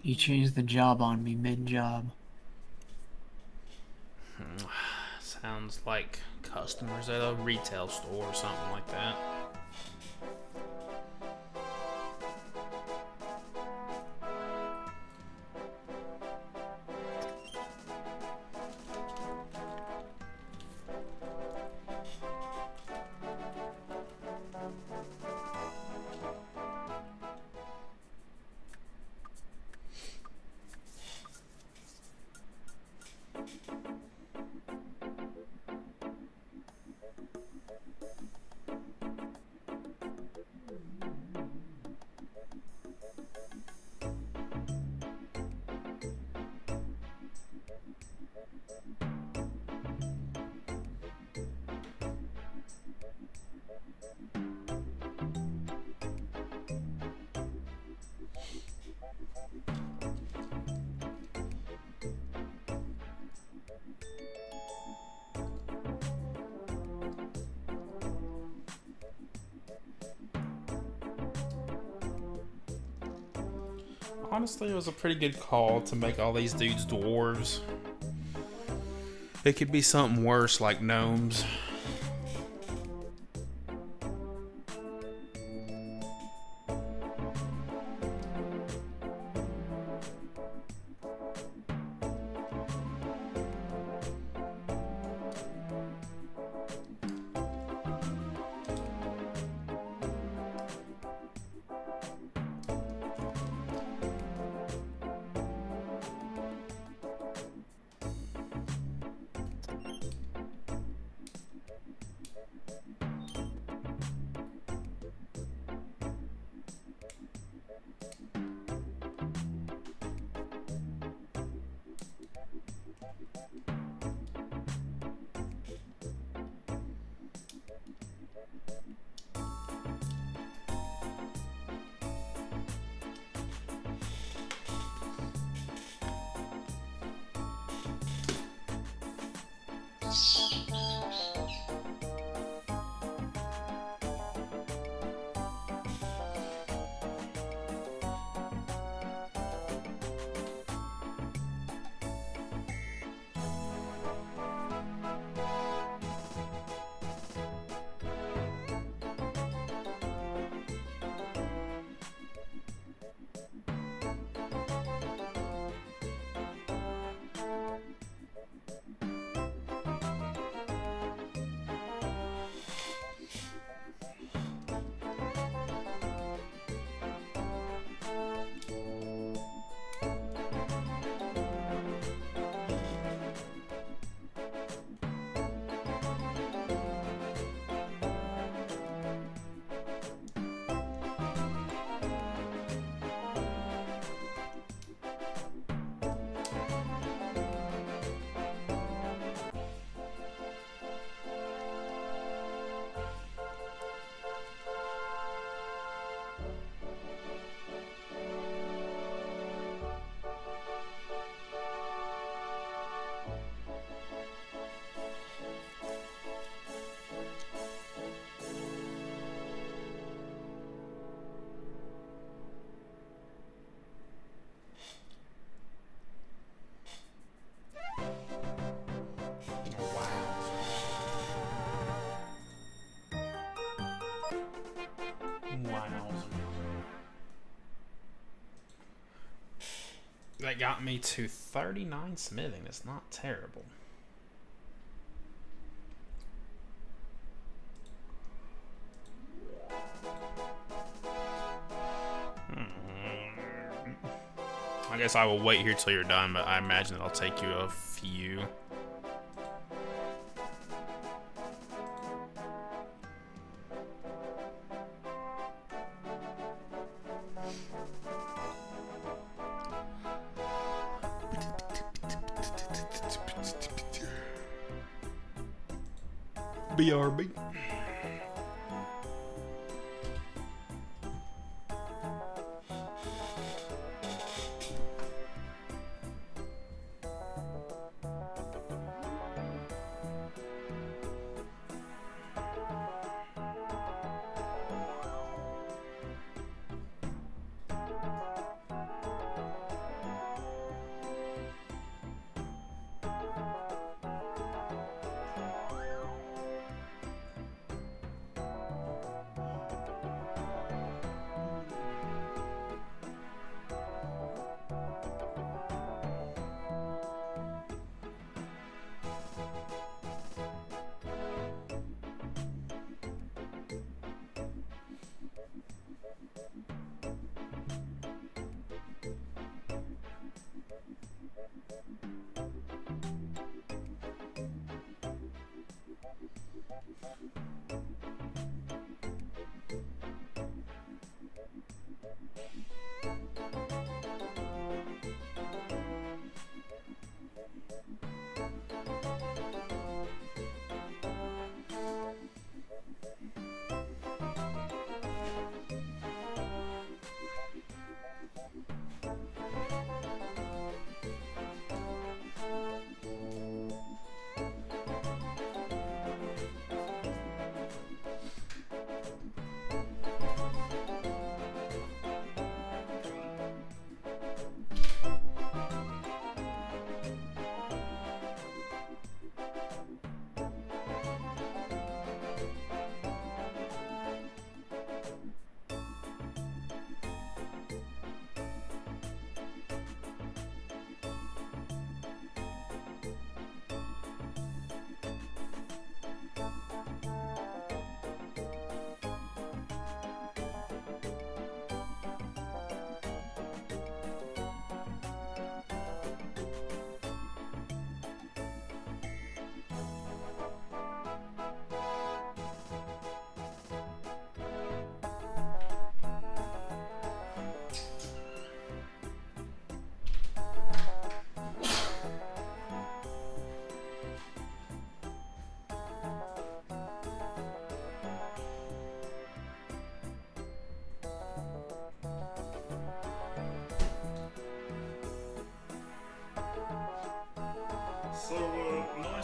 You changed the job on me mid-job. Sounds like customers at a retail store or something like that. Honestly, it was a pretty good call to make all these dudes dwarves. It could be something worse like gnomes. That got me to 39 smithing. It's not terrible. I guess I will wait here till you're done, but I imagine it'll take you a few. BRB.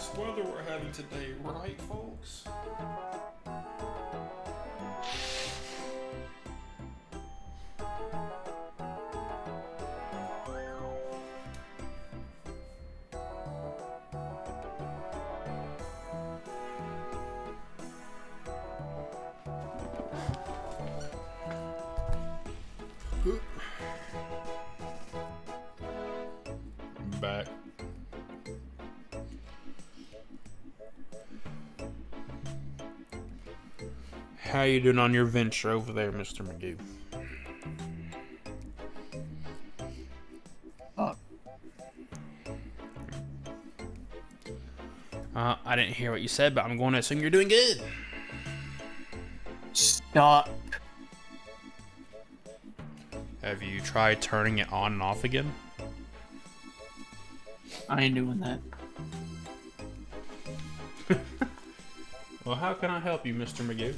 nice weather we're having today, right, folks? Back. How you doing on your venture over there, Mr. Magoo? I didn't hear what you said, but I'm going to assume you're doing good. Stop. Have you tried turning it on and off again? I ain't doing that. Well, how can I help you, Mr. Magoo?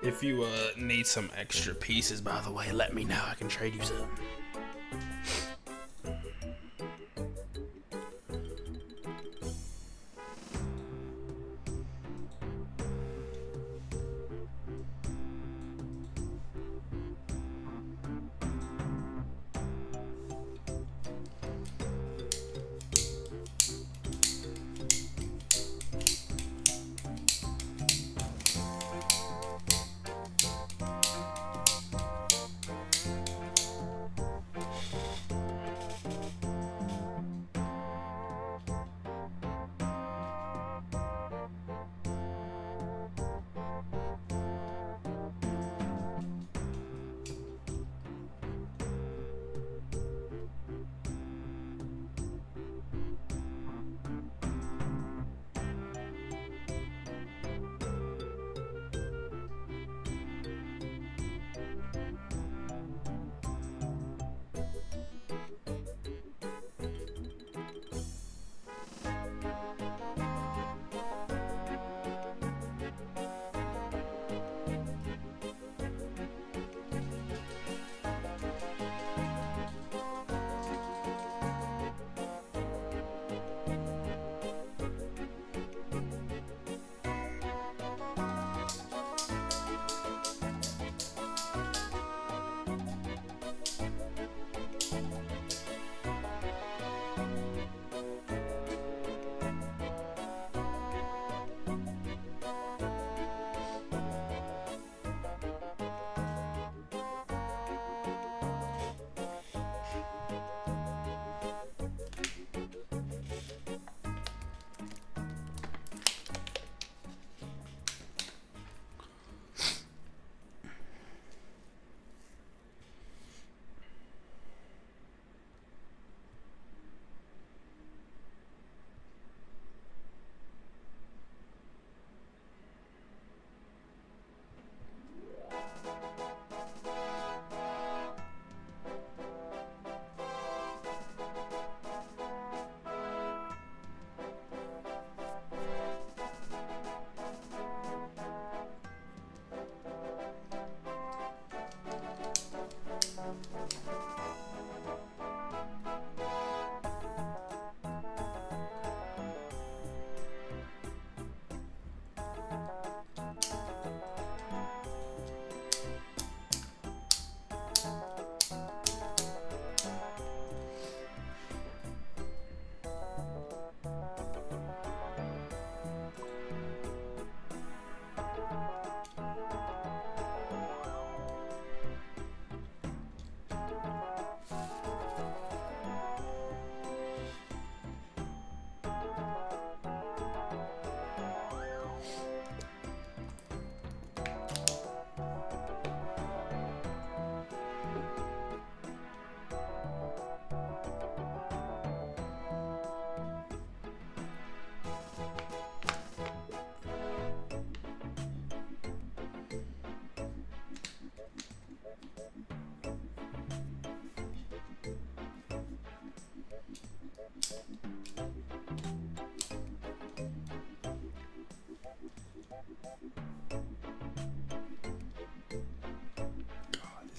If you need some extra pieces, by the way, let me know. I can trade you some.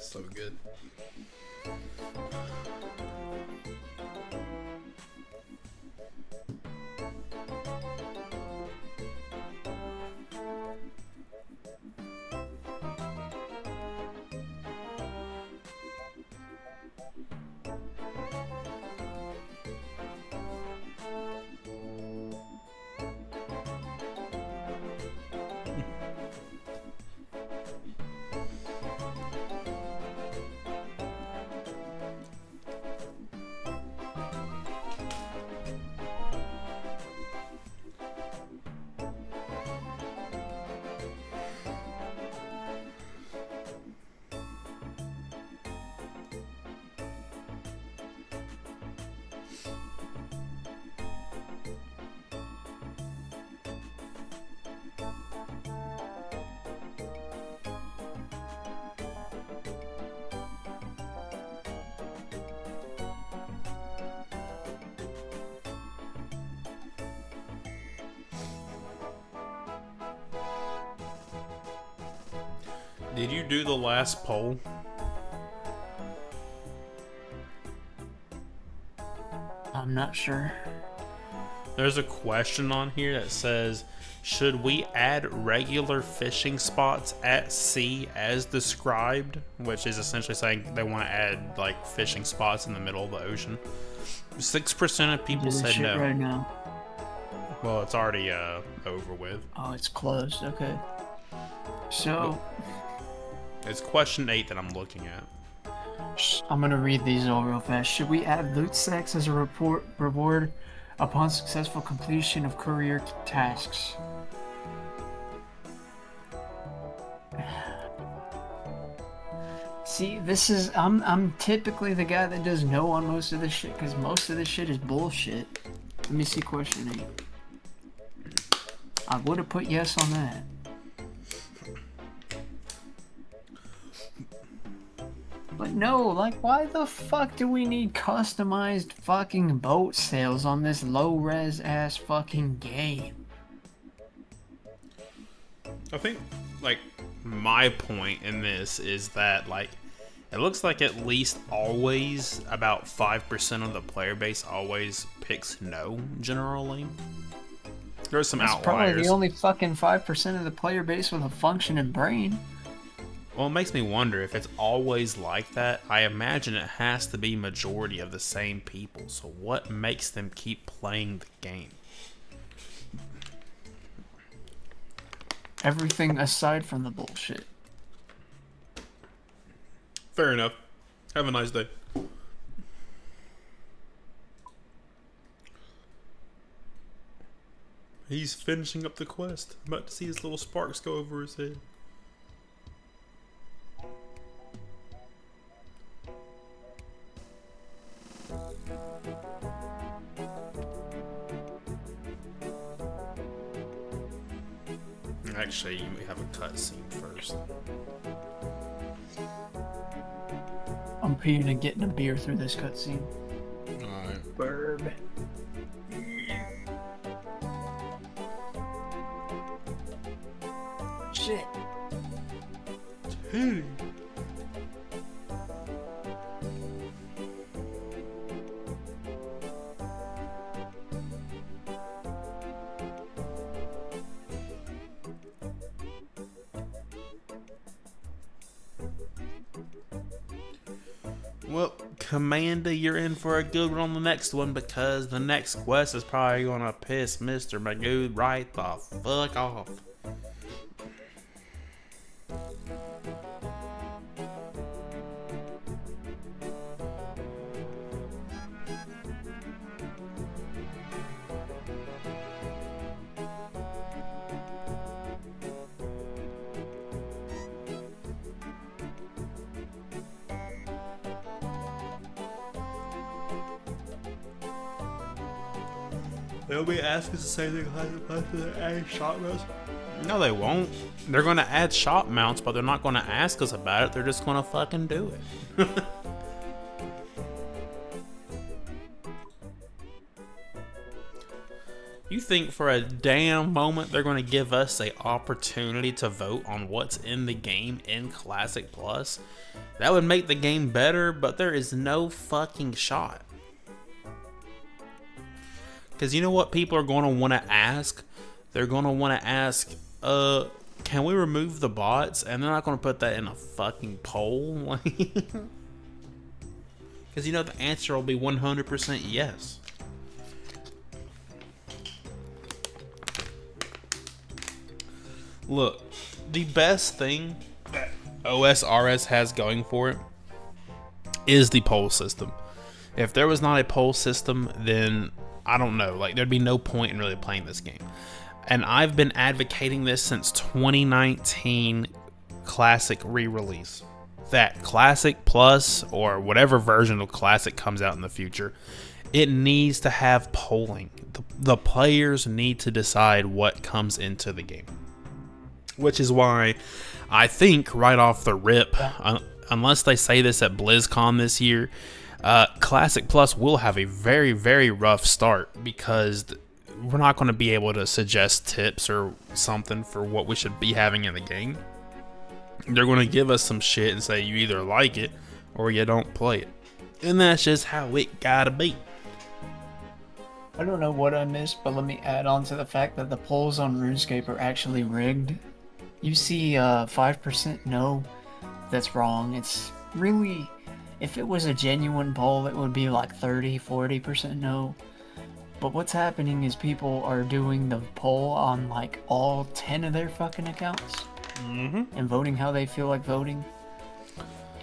So good. Did you do the last poll? I'm not sure. There's a question on here that says, should we add regular fishing spots at sea as described? Which is essentially saying they want to add like fishing spots in the middle of the ocean. 6% of people said no. Right now. Well, it's already over with. Oh, it's closed. Okay. So it's question 8 that I'm looking at. I'm gonna read these all real fast. Should we add loot sacks as a reward upon successful completion of courier tasks? See, this is I'm typically the guy that does no on most of this shit because most of this shit is bullshit. Let me see question 8. I would have put yes on that. But no, like, why the fuck do we need customized fucking boat sails on this low-res ass fucking game? I think, like, my point in this is that, like, it looks like at least always about 5% of the player base always picks no, generally. There's some outliers. Probably the only fucking 5% of the player base with a functioning brain. Well, it makes me wonder if it's always like that. I imagine it has to be majority of the same people. So what makes them keep playing the game? Everything aside from the bullshit. Fair enough. Have a nice day. He's finishing up the quest. I'm about to see his little sparks go over his head. Actually, we have a cutscene first. I'm peeing and getting a beer through this cutscene. Alright. Burb. Shit. Hey. Well, Commander, you're in for a good one on the next one because the next quest is probably gonna piss Mr. Magoo right the fuck off. They'll be asking us the same thing like the add shot mounts. No, they won't. They're gonna add shot mounts, but they're not gonna ask us about it. They're just gonna fucking do it. You You think for a damn moment they're going to give us a opportunity to vote on what's in the game in Classic Plus? That would make the game better, but there is no fucking shot. Because you know what people are going to want to ask? They're going to want to ask, can we remove the bots? And they're not going to put that in a fucking poll. Because you know the answer will be 100% yes. Look, the best thing that OSRS has going for it is the poll system. If there was not a poll system, then I don't know, like there'd be no point in really playing this game. And I've been advocating this since 2019 Classic re-release. That Classic Plus or whatever version of Classic comes out in the future, it needs to have polling. The players need to decide what comes into the game. Which is why I think right off the rip, unless they say this at BlizzCon this year, Classic Plus will have a very, very rough start because we're not going to be able to suggest tips or something for what we should be having in the game. They're going to give us some shit and say you either like it or you don't play it. And that's just how it gotta be. I don't know what I missed, but let me add on to the fact that the polls on RuneScape are actually rigged. You see 5% no, that's wrong. It's really, if it was a genuine poll, it would be like 30-40% no. But what's happening is people are doing the poll on like all 10 of their fucking accounts and voting how they feel like voting.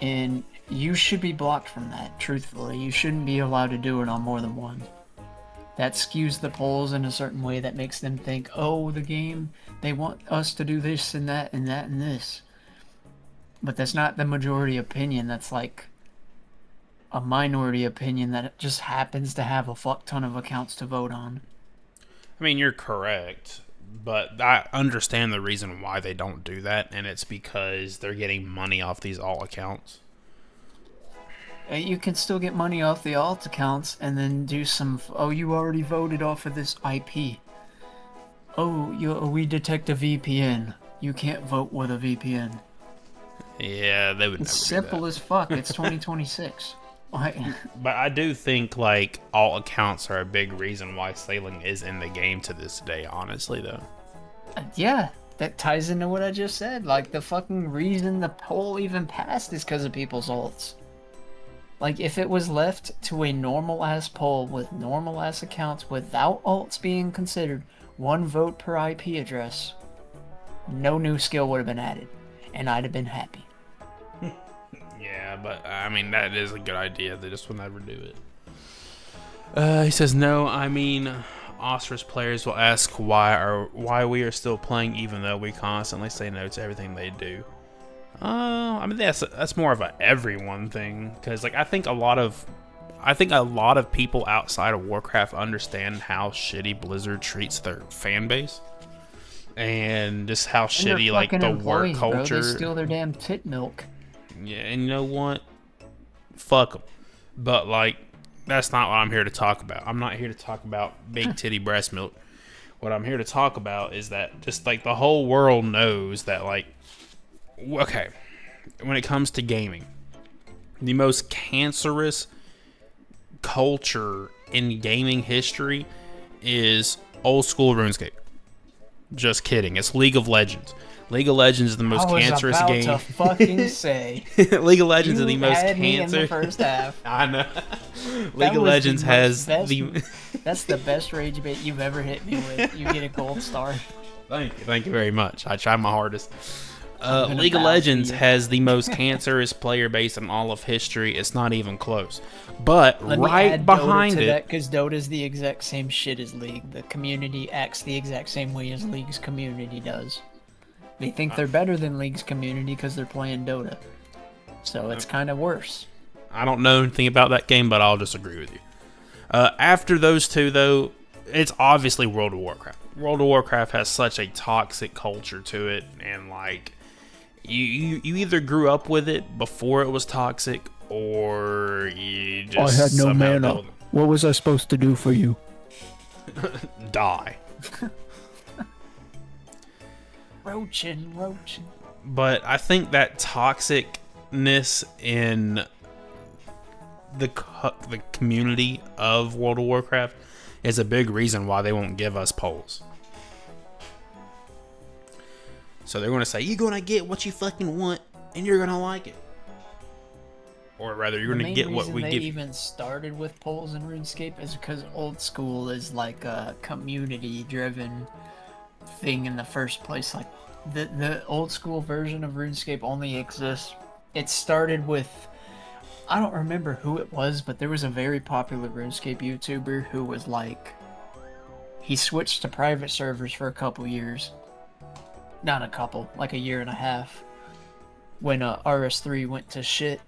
And you should be blocked from that, truthfully. You shouldn't be allowed to do it on more than one. That skews the polls in a certain way that makes them think, oh, the game, they want us to do this and that and that and this. But that's not the majority opinion. That's like a minority opinion that just happens to have a fuck ton of accounts to vote on. I mean, you're correct, but I understand the reason why they don't do that, and it's because they're getting money off these alt accounts. You can still get money off the alt accounts and then do some, oh, you already voted off of this IP. Oh, we detect a VPN. You can't vote with a VPN. Yeah, they would never do that. It's simple as fuck. It's 2026. But I do think, like, alt accounts are a big reason why sailing is in the game to this day, honestly, though. Yeah, that ties into what I just said. Like, the fucking reason the poll even passed is because of people's alts. Like, if it was left to a normal-ass poll with normal-ass accounts without alts being considered, 1 vote per IP address, no new skill would have been added, and I'd have been happy. Yeah, but, I mean, that is a good idea. They just will never do it. He says, no, I mean, OSRS players will ask why we are still playing even though we constantly say no to everything they do. I mean, that's more of a everyone thing, because like I think a lot of people outside of Warcraft understand how shitty Blizzard treats their fan base, and just how shitty like the work culture. Bro. They steal their damn tit milk. Yeah, and you know what? Fuck them. But like, that's not what I'm here to talk about. I'm not here to talk about big titty breast milk. What I'm here to talk about is that just like the whole world knows that like. Okay, when it comes to gaming, the most cancerous culture in gaming history is old school RuneScape. Just kidding. It's League of Legends. League of Legends is the most cancerous game. I was about to fucking say. League of Legends is the most cancerous. Me in the first half. I know. League of Legends has the. That's the best rage bait you've ever hit me with. You get a gold star. Thank you very much. I try my hardest. League of Legends has the most cancerous player base in all of history. It's not even close. But right behind it, because Dota's the exact same shit as League. The community acts the exact same way as League's community does. They think they're better than League's community because they're playing Dota. So it's kind of worse. I don't know anything about that game, but I'll disagree with you. After those two, though, it's obviously World of Warcraft. World of Warcraft has such a toxic culture to it, and like. You either grew up with it before it was toxic, or you just I had no mana. What was I supposed to do for you? Die. Roachin'. But I think that toxicness in the community of World of Warcraft is a big reason why they won't give us polls. So they're going to say, you're going to get what you fucking want, and you're going to like it. Or rather, you're going to get what we give you. The main reason they even started with polls in RuneScape is because old school is like a community-driven thing in the first place. Like, the old school version of RuneScape only exists. It started with... I don't remember who it was, but there was a very popular RuneScape YouTuber who was like... He switched to private servers for a couple years. Not a couple, like a year and a half. When RS3 went to shit.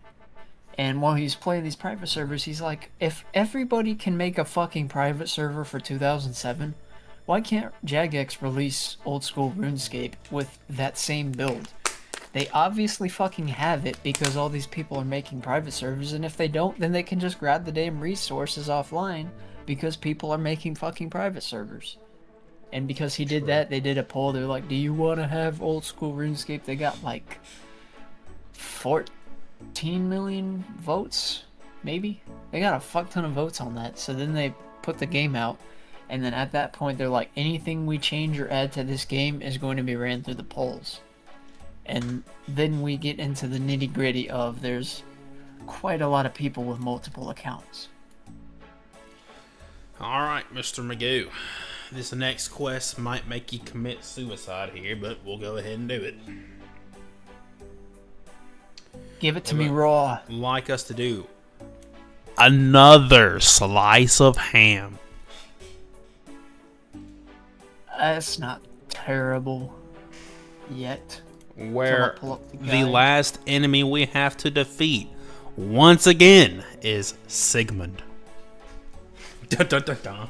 And while he's playing these private servers, he's like, if everybody can make a fucking private server for 2007, why can't Jagex release old school RuneScape with that same build? They obviously fucking have it because all these people are making private servers, and if they don't, then they can just grab the damn resources offline because people are making fucking private servers. And because he did that, they did a poll. They're like, do you want to have old school RuneScape? They got like 14 million votes, maybe? They got a fuck ton of votes on that. So then they put the game out, and then at that point they're like, anything we change or add to this game is going to be ran through the polls. And then we get into the nitty gritty of there's quite a lot of people with multiple accounts. Alright, Mr. Magoo. This next quest might make you commit suicide here, but we'll go ahead and do it. Give it to me raw. Like us to do another slice of ham. That's not terrible yet. Where the last enemy we have to defeat, once again, is Sigmund. Dun, dun, dun, dun.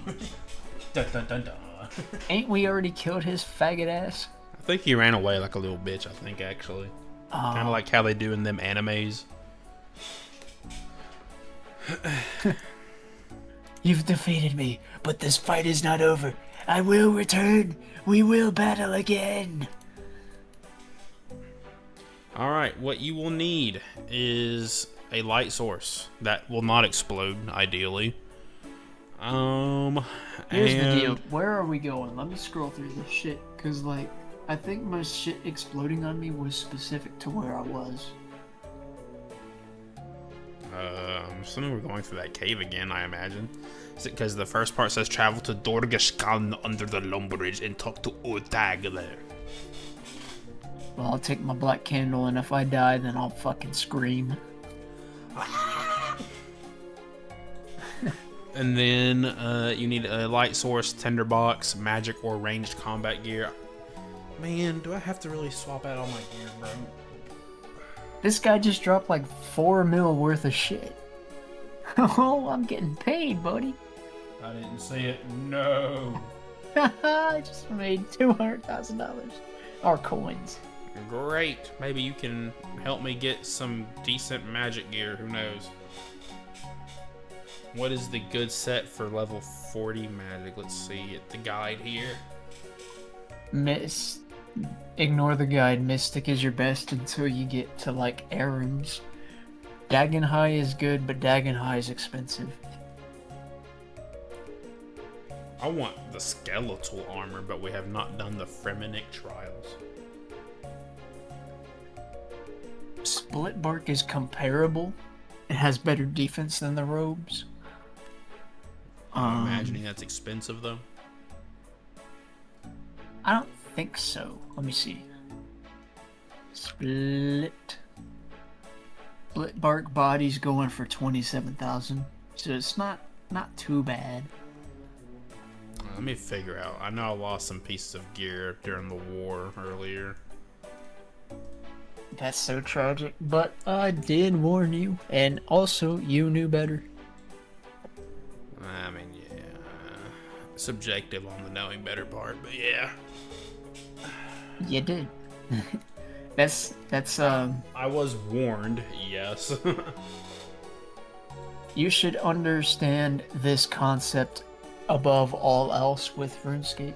Dun, dun, dun, dun. Ain't we already killed his faggot ass? I think he ran away like a little bitch, I think, actually. Kind of like how they do in them animes. You've defeated me, but this fight is not over. I will return. We will battle again. Alright, what you will need is a light source that will not explode, ideally. Here's the deal. Where are we going? Let me scroll through this shit, because, like, I think my shit exploding on me was specific to where I was. I'm assuming we're going through that cave again, I imagine. Is it because the first part says travel to Dorgeskaln under the Lumbridge and talk to Otag there? Well, I'll take my black candle, and if I die, then I'll fucking scream. And then you need a light source, tinderbox, magic, or ranged combat gear. Man, do I have to really swap out all my gear, bro? This guy just dropped like 4 mil worth of shit. Oh, I'm getting paid, buddy. I didn't see it. No. I just made $200,000. Or coins. Great. Maybe you can help me get some decent magic gear. Who knows? What is the good set for level 40 magic? Let's see at the guide here. Ignore the guide. Mystic is your best until you get to like Errands. Dagon High is good, but Dagon High is expensive. I want the skeletal armor, but we have not done the Fremenic trials. Split Bark is comparable. It has better defense than the robes. I'm imagining that's expensive, though. I don't think so. Let me see. Split Bark body's going for 27,000, so it's not too bad. Let me figure out. I know I lost some pieces of gear during the war earlier. That's so tragic, but I did warn you, and also you knew better. I mean, yeah, subjective on the knowing better part, but yeah. You did. that's I was warned, yes. You should understand this concept above all else with RuneScape.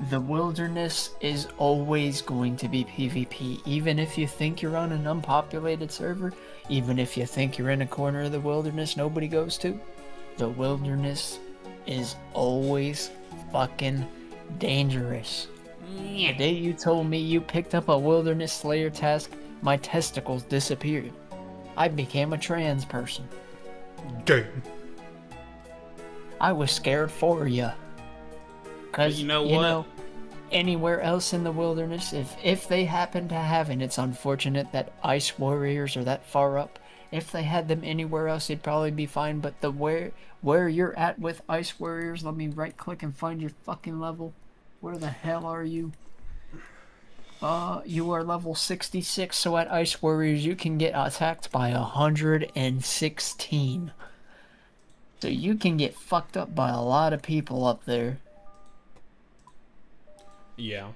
The wilderness is always going to be PvP, even if you think you're on an unpopulated server, even if you think you're in a corner of the wilderness nobody goes to. The wilderness is always fucking dangerous. The day you told me you picked up a wilderness slayer task, my testicles disappeared. I became a trans person. Damn. I was scared for ya. Cause you know what? Anywhere else in the wilderness, if they happen to have, and it's unfortunate that ice warriors are that far up, if they had them anywhere else, it'd probably be fine. But the where you're at with ice warriors, let me right click and find your fucking level. Where the hell are you? You are level 66, so at ice warriors you can get attacked by 116. So you can get fucked up by a lot of people up there. Yeah.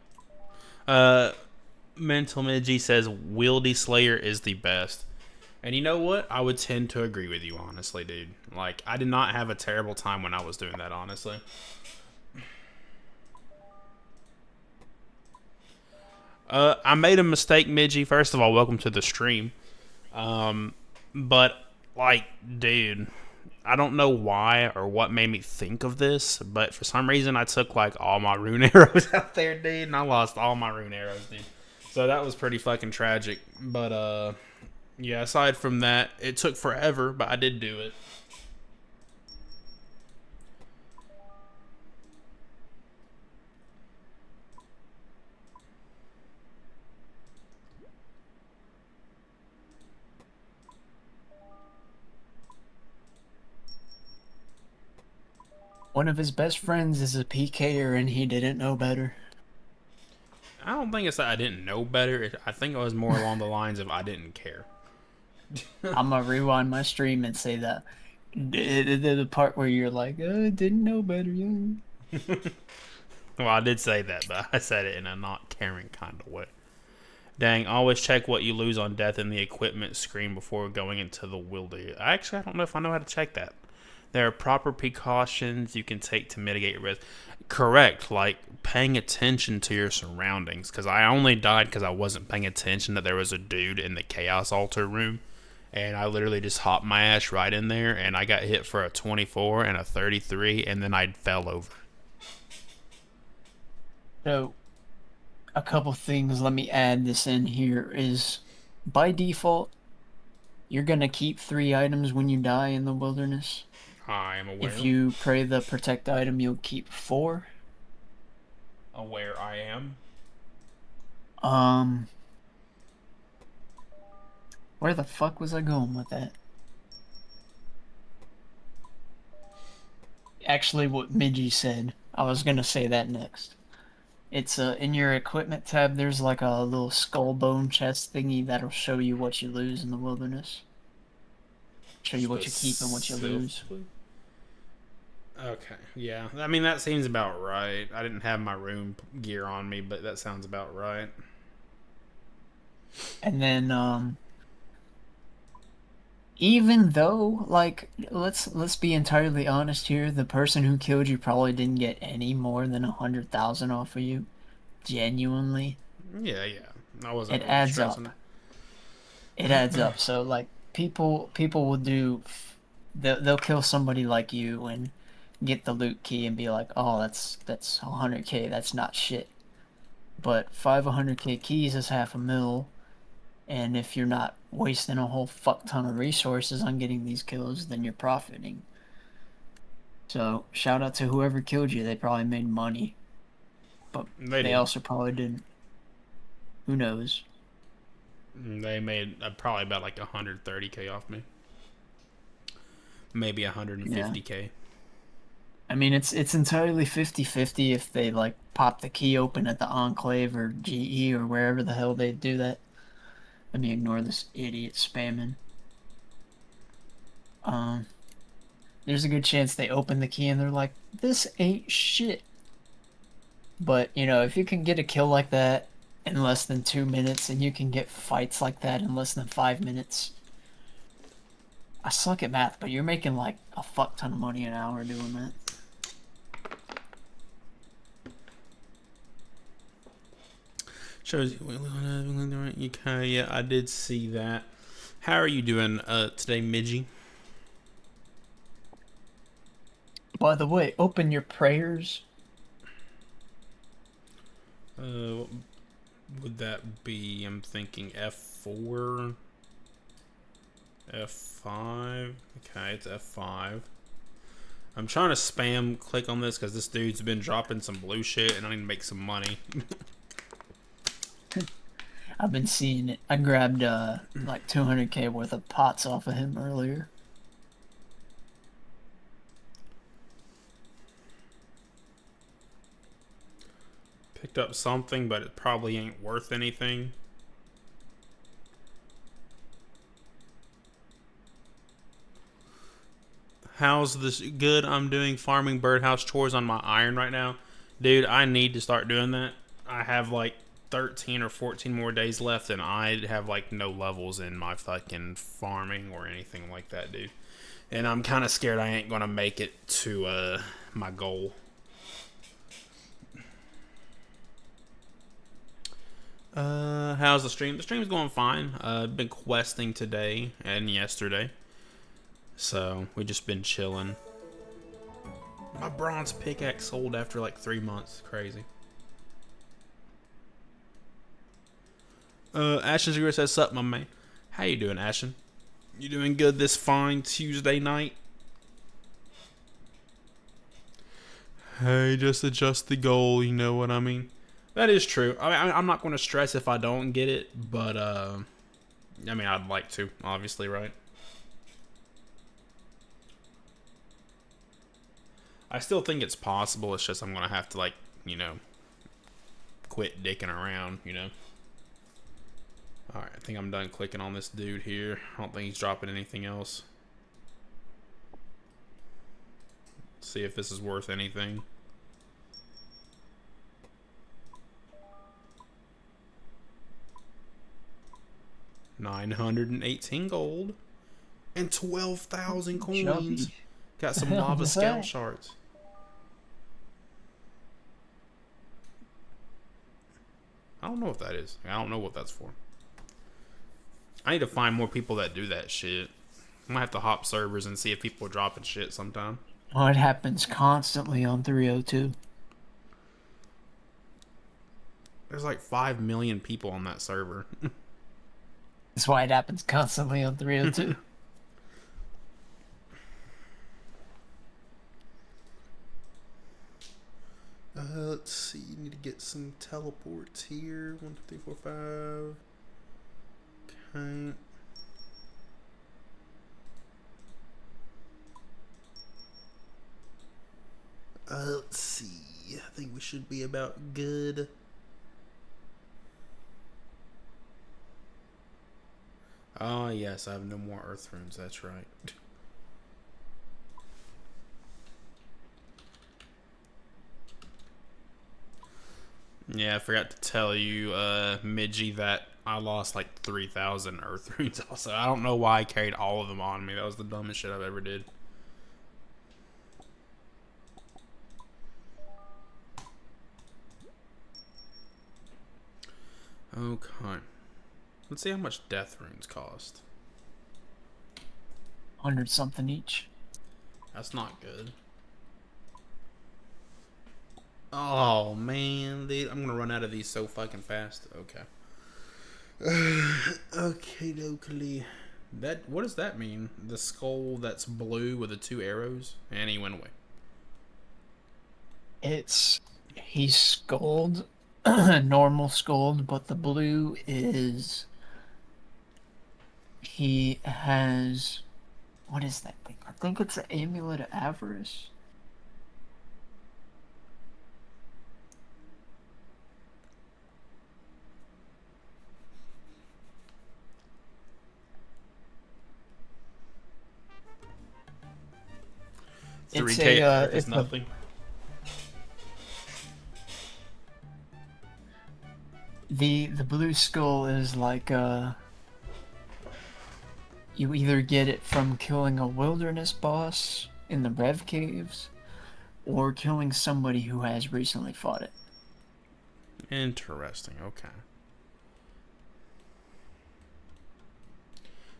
Mental Midgie says Wieldy Slayer is the best. And you know what? I would tend to agree with you, honestly, dude. Like, I did not have a terrible time when I was doing that, honestly. I made a mistake, Midgie. First of all, welcome to the stream. But, like, dude, I don't know why or what made me think of this, but for some reason I took, like, all my rune arrows out there, dude, and I lost all my rune arrows, dude. So that was pretty fucking tragic. But, yeah, aside from that, it took forever, but I did do it. One of his best friends is a PKer and he didn't know better. I don't think it's that I didn't know better. I think it was more along the lines of I didn't care. I'm gonna rewind my stream and say that. The part where you're like, oh, I didn't know better. Yeah. Well, I did say that, but I said it in a not caring kind of way. Dang, always check what you lose on death in the equipment screen before going into the wildy. Actually, I don't know if I know how to check that. There are proper precautions you can take to mitigate risk. Correct, like paying attention to your surroundings. Because I only died because I wasn't paying attention that there was a dude in the Chaos Altar room. And I literally just hopped my ass right in there. And I got hit for a 24 and a 33. And then I fell over. So, a couple things, let me add this in here, is by default, you're going to keep 3 items when you die in the wilderness. I am aware. If you pray the protect item, you'll keep 4. Aware I am. Where the fuck was I going with that? Actually, what Midgie said. I was gonna say that next. It's in your equipment tab, there's like a little skull bone chest thingy that'll show you what you lose in the wilderness. Show you what you keep and what you lose. Okay, yeah. I mean, that seems about right. I didn't have my rune gear on me, but that sounds about right. And then, even though, like, let's be entirely honest here, the person who killed you probably didn't get any more than 100,000 off of you. Genuinely. Yeah. I wasn't. It adds up. It adds up. So, like, people will do. They'll kill somebody like you and get the loot key and be like, oh, that's 100k, that's not shit. But 500k keys is $500,000, and if you're not wasting a whole fuck ton of resources on getting these kills, then you're profiting. So shout out to whoever killed you. They probably made money, but they also probably didn't. Who knows? They made probably about like 130k off me, maybe 150k. Yeah. I mean, it's entirely 50-50 if they, like, pop the key open at the Enclave or GE or wherever the hell they do that. Let me ignore this idiot spamming. There's a good chance they open the key and they're like, this ain't shit. But, you know, if you can get a kill like that in less than 2 minutes and you can get fights like that in less than 5 minutes... I suck at math, but you're making, like, a fuck ton of money an hour doing that. Shows you. Okay, yeah, I did see that. How are you doing today, Midgie? By the way, open your prayers. What would that be? I'm thinking F4, F5. Okay, it's F5. I'm trying to spam click on this because this dude's been dropping some blue shit and I need to make some money. I've been seeing it. I grabbed like 200k worth of pots off of him earlier. Picked up something, but it probably ain't worth anything. How's this? Good. I'm doing farming birdhouse chores on my iron right now. Dude, I need to start doing that. I have like 13 or 14 more days left and I have like no levels in my fucking farming or anything like that, dude. And I'm kind of scared I ain't gonna make it to my goal. How's the stream? The stream's going fine. I've been questing today and yesterday. So, we just been chilling. My bronze pickaxe sold after like 3 months. Crazy. Ashen Zero says, sup, my man. How you doing, Ashen? You doing good this fine Tuesday night? Hey, just adjust the goal, you know what I mean? That is true. I'm not going to stress if I don't get it, but, I mean, I'd like to, obviously, right? I still think it's possible, it's just I'm going to have to, like, you know, quit dicking around, you know? Alright, I think I'm done clicking on this dude here. I don't think he's dropping anything else. Let's see if this is worth anything. $918 gold and 12,000 coins. Got some lava scale shards. I don't know what that is. I don't know what that's for. I need to find more people that do that shit. I might have to hop servers and see if people are dropping shit sometime. Oh, it happens constantly on 302. There's like 5 million people on that server. That's why it happens constantly on 302. Let's see. You need to get some teleports here. 1, 2, 3, 4, 5. Okay. Let's see. I think we should be about good. Oh, yes. I have no more earth runes. That's right. Yeah, I forgot to tell you, Midgie, that I lost like 3,000 earth runes also. I don't know why I carried all of them on me. That was the dumbest shit I've ever did. Okay. Let's see how much death runes cost. 100 something each. That's not good. Oh, man, dude. I'm gonna run out of these so fucking fast. Okay. Okay, Oakley. What does that mean? The skull that's blue with the 2 arrows? And he went away. He's skulled, normal skulled, but the blue is, he has, what is that thing? I think it's an amulet of avarice. It's 3K, is nothing. The blue skull is like you either get it from killing a wilderness boss in the Rev Caves, or killing somebody who has recently fought it. Interesting. Okay.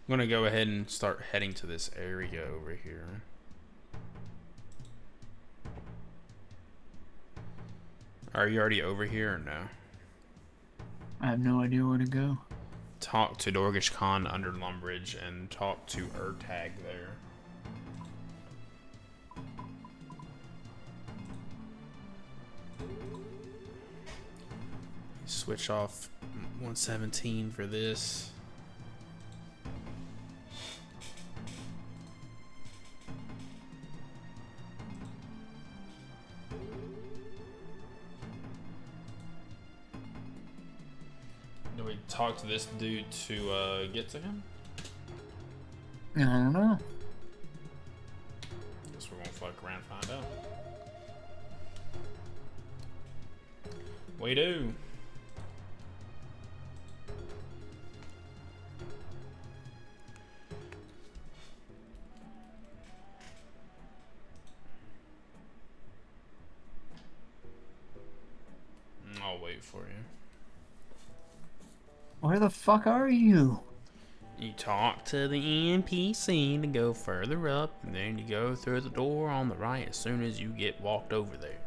I'm gonna go ahead and start heading to this area over here. Are you already over here or no? I have no idea where to go. Talk to Dorgish Khan under Lumbridge and talk to Ertag there. Switch off 117 for this. Do we talk to this dude to get to him? I don't know. Guess we're gonna fuck around and find out. We do. I'll wait for you. Where the fuck are you? You talk to the NPC to go further up, and then you go through the door on the right as soon as you get walked over there.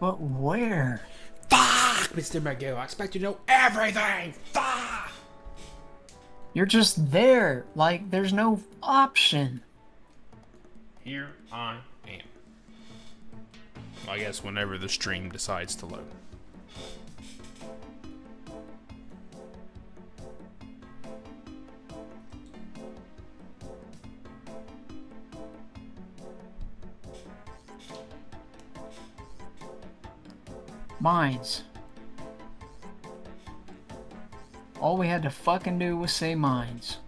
But where? Fuck, Mr. McGill, I expect you to know everything! Fuck! You're just there. Like, there's no option. Here I am. I guess whenever the stream decides to load. Mines. All we had to fucking do was say mines.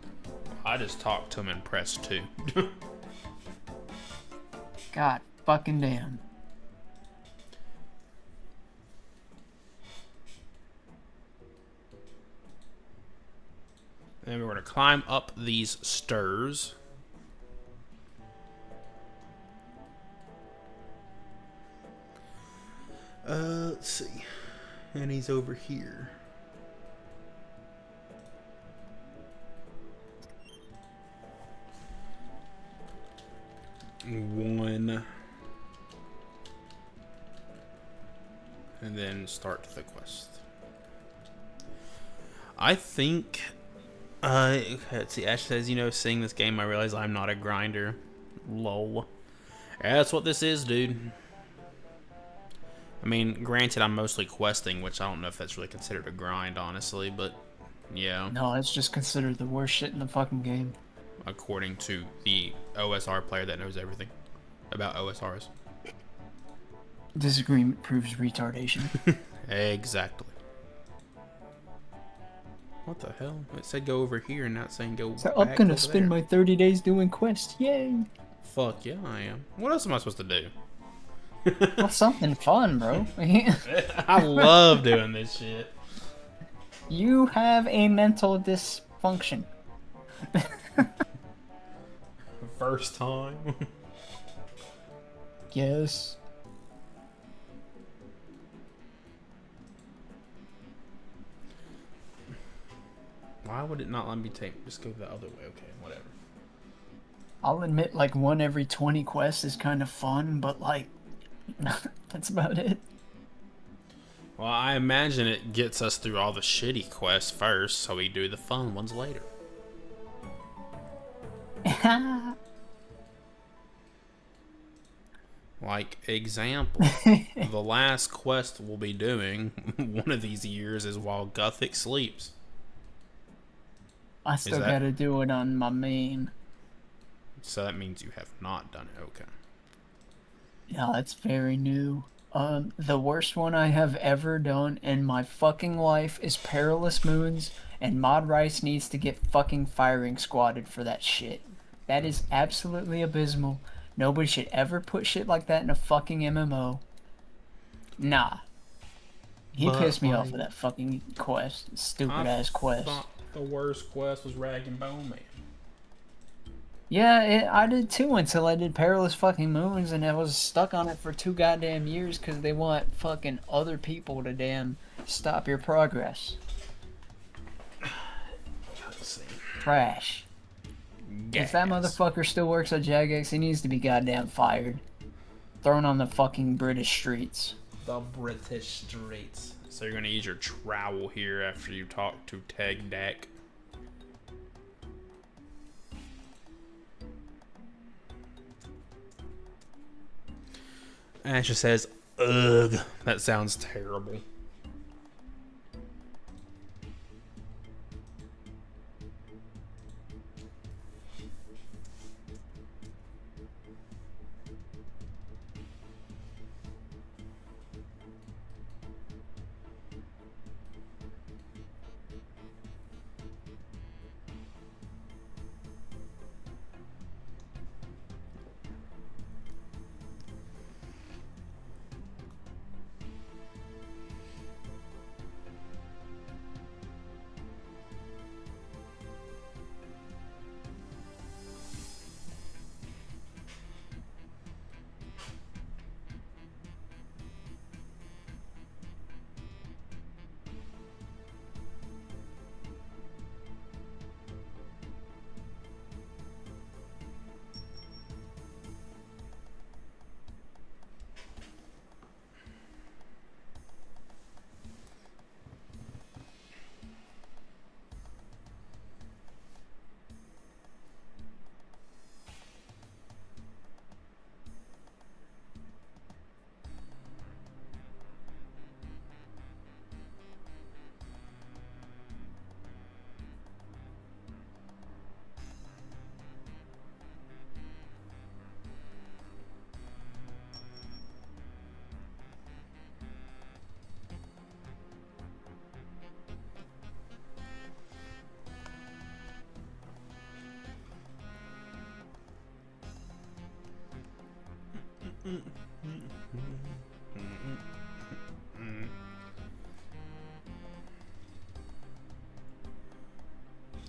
I just talked to him and pressed 2. God fucking damn. Then we're going to climb up these stairs. Let's see. And he's over here. One. And then start the quest. I think let's see, Ash says, you know, seeing this game I realize I'm not a grinder. Lol. Yeah, that's what this is, dude. I mean, granted I'm mostly questing, which I don't know if that's really considered a grind, honestly, but yeah. No, it's just considered the worst shit in the fucking game. According to the OSR player that knows everything about OSRS. Disagreement proves retardation. Exactly. What the hell? It said go over here and not saying go So back I'm gonna over spend there. my 30 days doing quests. Yay! Fuck yeah, I am. What else am I supposed to do? Well, something fun, bro. I love doing this shit. You have a mental dysfunction. First time. Yes. Why would it not let me take? Just go the other way. Okay, whatever. I'll admit, like, 1 every 20 quests is kind of fun, but, like, that's about it. Well, I imagine it gets us through all the shitty quests first, so we do the fun ones later. Like, example, the last quest we'll be doing one of these years is while Guthic sleeps. I still gotta do it on my main. So that means you have not done it. Okay. Yeah, that's very new. The worst one I have ever done in my fucking life is Perilous Moons, and Mod Rice needs to get fucking firing squatted for that shit. That is absolutely abysmal. Nobody should ever put shit like that in a fucking MMO. Nah. He pissed me off with that fucking quest. Stupid ass quest. I thought the worst quest was Rag and Bone Man. Yeah, I did too until I did Perilous Fucking Moons, and I was stuck on it for 2 goddamn years because they want fucking other people to damn stop your progress. Let's see. Trash. Gas. If that motherfucker still works at Jagex, he needs to be goddamn fired. Thrown on the fucking British streets. The British streets. So you're gonna use your trowel here after you talk to Teg Deck. And it just says, ugh, that sounds terrible.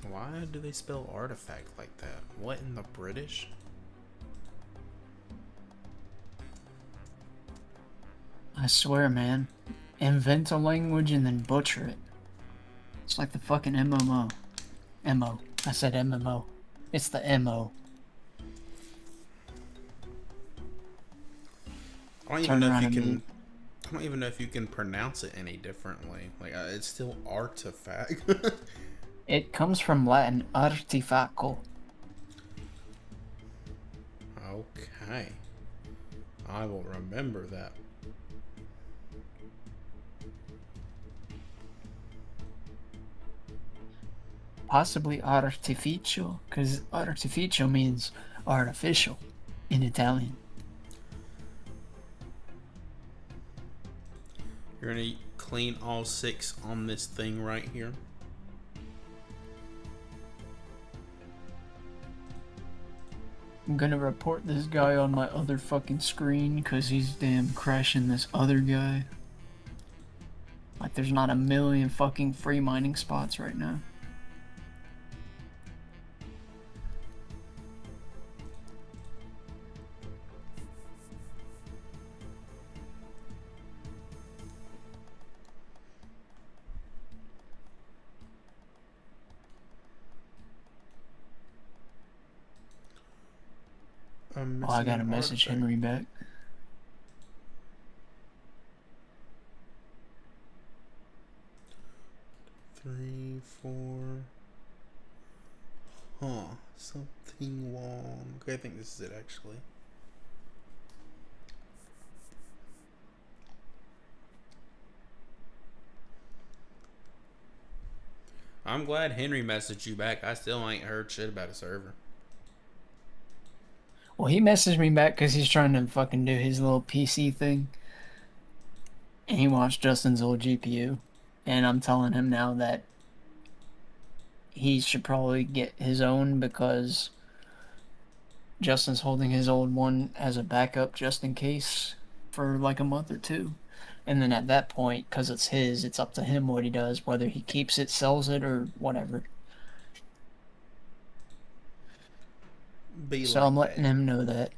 Why do they spell artifact like that? What in the British? I swear, man. Invent a language and then butcher it. It's like the fucking MMO. MO. I said MMO. It's the MO. I don't even know if you can. I don't even know if you can pronounce it any differently. Like it's still artifact. It comes from Latin artifaco. Okay, I will remember that. Possibly artificio, because artificio means artificial in Italian. You're gonna clean all 6 on this thing right here. I'm gonna report this guy on my other fucking screen because he's damn crashing this other guy. Like there's not a million fucking free mining spots right now. Oh, I got a message Henry back. Three, 4. Huh. Something wrong. Okay, I think this is it actually. I'm glad Henry messaged you back. I still ain't heard shit about a server. Well, he messaged me back because he's trying to fucking do his little PC thing. And he wants Justin's old GPU. And I'm telling him now that he should probably get his own because Justin's holding his old one as a backup just in case for like a month or 2. And then at that point, because it's his, it's up to him what he does, whether he keeps it, sells it, or whatever. be So like I'm letting that. him know that.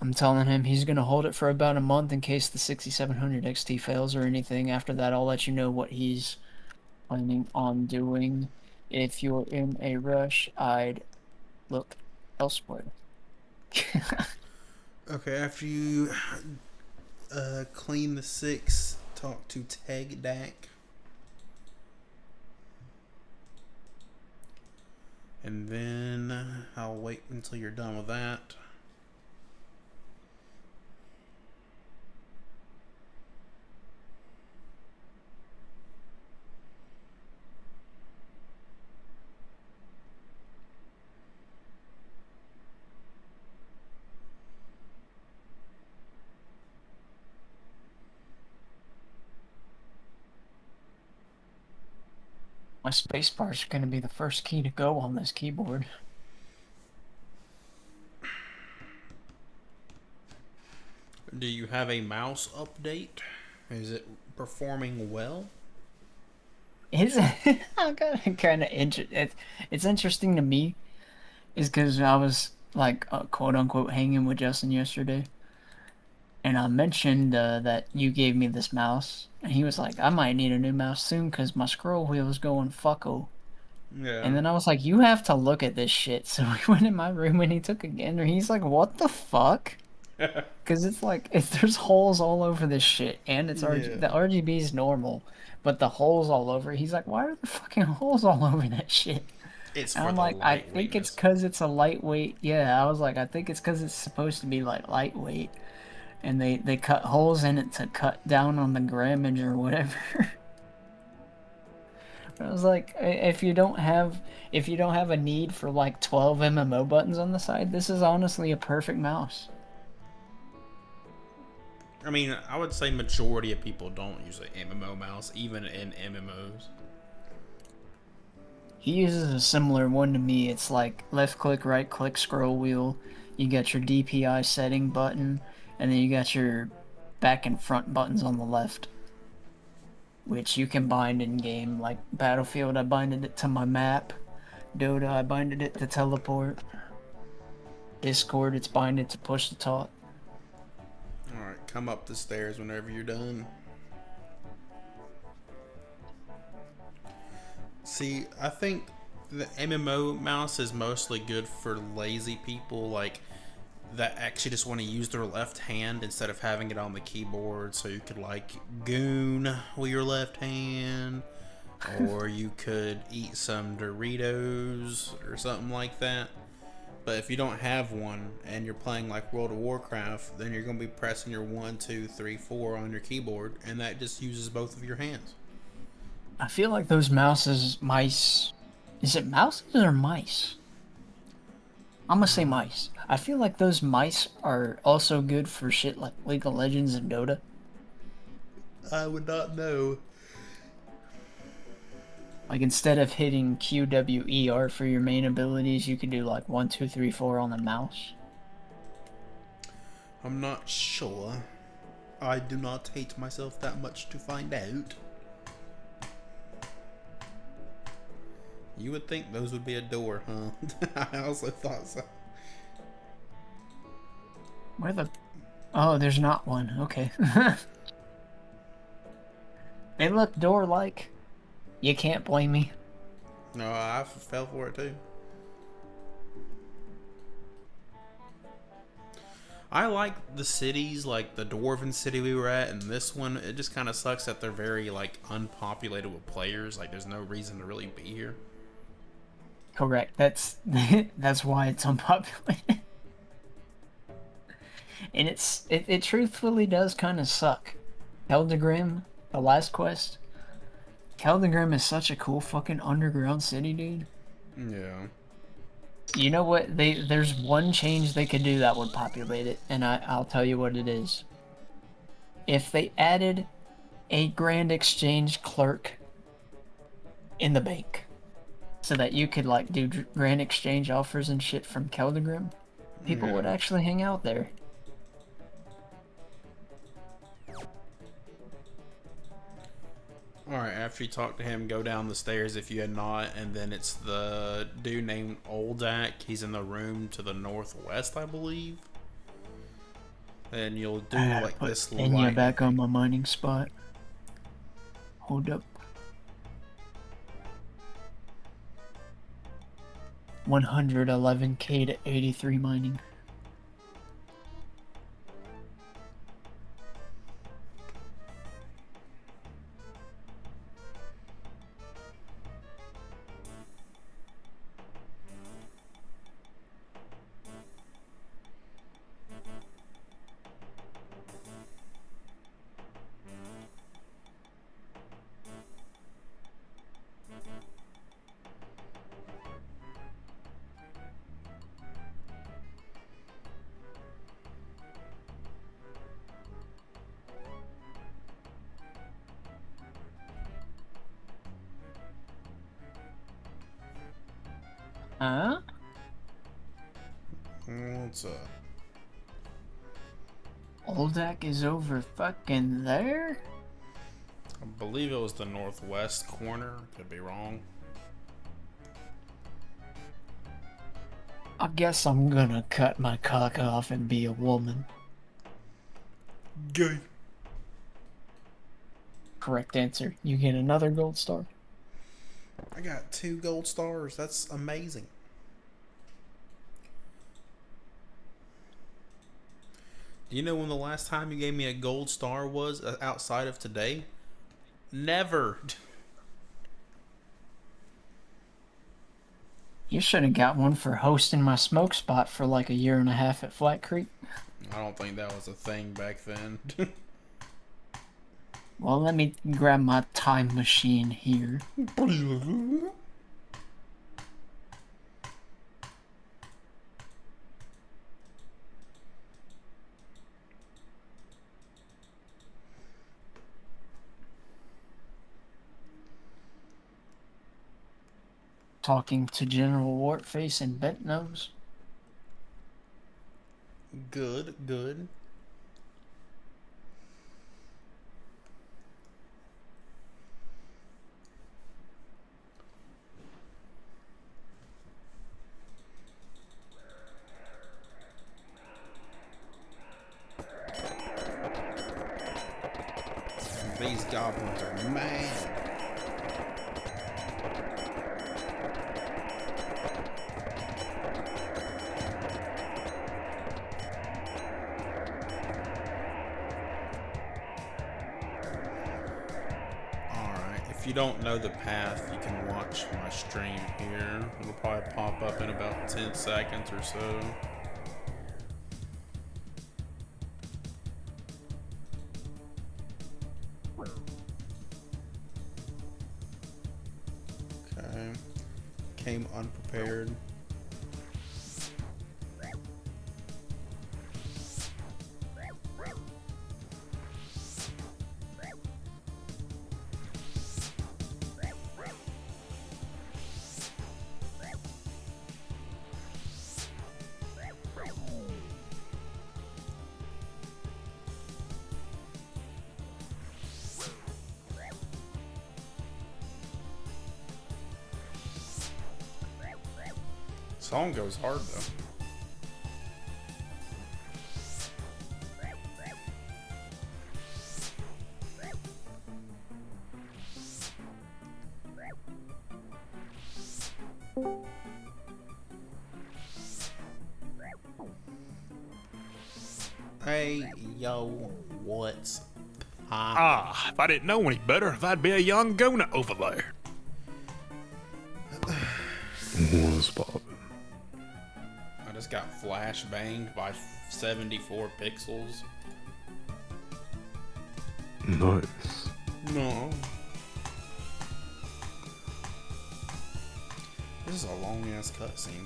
I'm telling him he's gonna hold it for about a month in case the 6700 XT fails or anything. After that, I'll let you know what he's planning on doing. If you're in a rush, I'd look elsewhere. Okay, after you clean the 6, talk to Tag Dak. And then I'll wait until you're done with that. My spacebar is going to be the first key to go on this keyboard. Do you have a mouse update? Is it performing well? It's kind of it's interesting to me, is because I was like quote unquote hanging with Justin yesterday, and I mentioned that you gave me this mouse, and he was like, I might need a new mouse soon because my scroll wheel is going fucko. Yeah. And then I was like, you have to look at this shit. So we went in my room and he took a gander. He's like, what the fuck? Because it's like, there's holes all over this shit, and it's the RGB is normal, but the holes all over. He's like, why are there fucking holes all over that shit? It's And for I'm the like, I think it's lightweightness. because it's a lightweight. Yeah, I was like, I think it's because it's supposed to be like lightweight, and they cut holes in it to cut down on the grammage or whatever. I was like, if you don't have a need for like 12 MMO buttons on the side, this is honestly a perfect mouse. I mean, I would say majority of people don't use an MMO mouse, even in MMOs. He uses a similar one to me. It's like left click, right click, scroll wheel. You got your DPI setting button, and then you got your back and front buttons on the left, which you can bind in game. Like Battlefield, I binded it to my map. Dota, I binded it to teleport. Discord, it's binded to push to talk. Alright, come up the stairs whenever you're done. See, I think the MMO mouse is mostly good for lazy people, like that actually just want to use their left hand instead of having it on the keyboard. So you could like goon with your left hand, or you could eat some Doritos or something like that. But if you don't have one and you're playing like World of Warcraft, then you're going to be pressing your 1, 2, 3, 4 on your keyboard, and that just uses both of your hands. I feel like those mice. Is it mouses or mice? I'm gonna say mice. I feel like those mice are also good for shit like League of Legends and Dota. I would not know. Like instead of hitting QWER for your main abilities, you could do like 1, 2, 3, 4 on the mouse. I'm not sure. I do not hate myself that much to find out. You would think those would be a door, huh? I also thought so. Where the... Oh, there's not one. Okay. They look door-like. You can't blame me. No, I fell for it too. I like the cities, like the Dwarven city we were at, and this one. It just kind of sucks that they're very like unpopulated with players. Like, there's no reason to really be here. Correct. That's why it's unpopular. And it truthfully does kind of suck. Keldegrim, the last quest. Keldegrim is such a cool fucking underground city, dude. Yeah. You know what? There's one change they could do that would populate it, and I'll tell you what it is. If they added a Grand Exchange clerk in the bank, so that you could like do Grand Exchange offers and shit from Keldegrim, people would actually hang out there. Alright, after you talk to him, go down the stairs if you had not, and then it's the dude named Oldak. He's in the room to the northwest, I believe. And you'll do like this Enya back on my mining spot. Hold up. 111k to 83 mining. Huh? What's up? Oldak is over fucking there? I believe it was the northwest corner. Could be wrong. I guess I'm gonna cut my cock off and be a woman. Gay. Correct answer. You get another gold star. I got 2 gold stars. That's amazing. Do you know when the last time you gave me a gold star was outside of today? Never. You should have got one for hosting my smoke spot for like a year and a half at Flat Creek. I don't think that was a thing back then. Well, let me grab my time machine here. Talking to General Wartface and Bent Nose. Good, good. These goblins are mad. Alright, if you don't know the path, you can watch my stream here. It'll probably pop up in about 10 seconds or so. Came unprepared. Song goes hard though. Hey, yo, what's poppin'? Ah, if I didn't know any better, that'd be a young Gona over there. What's poppin'? I just got flash banged by 74 pixels. Nice. No. This is a long ass cutscene.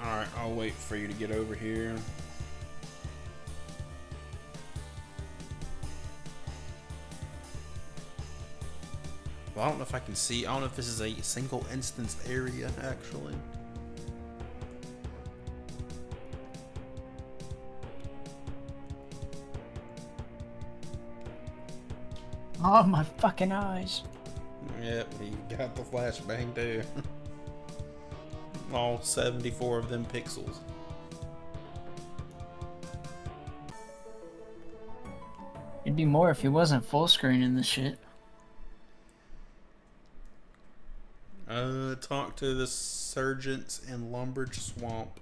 Alright, I'll wait for you to get over here. Well, I don't know if I can see. I don't know if this is a single instance area, actually. Oh, my fucking eyes. Yep, he got the flashbang too. All 74 of them pixels. It'd be more if he wasn't full screening the shit. Talk to the sergeants in Lumbridge Swamp.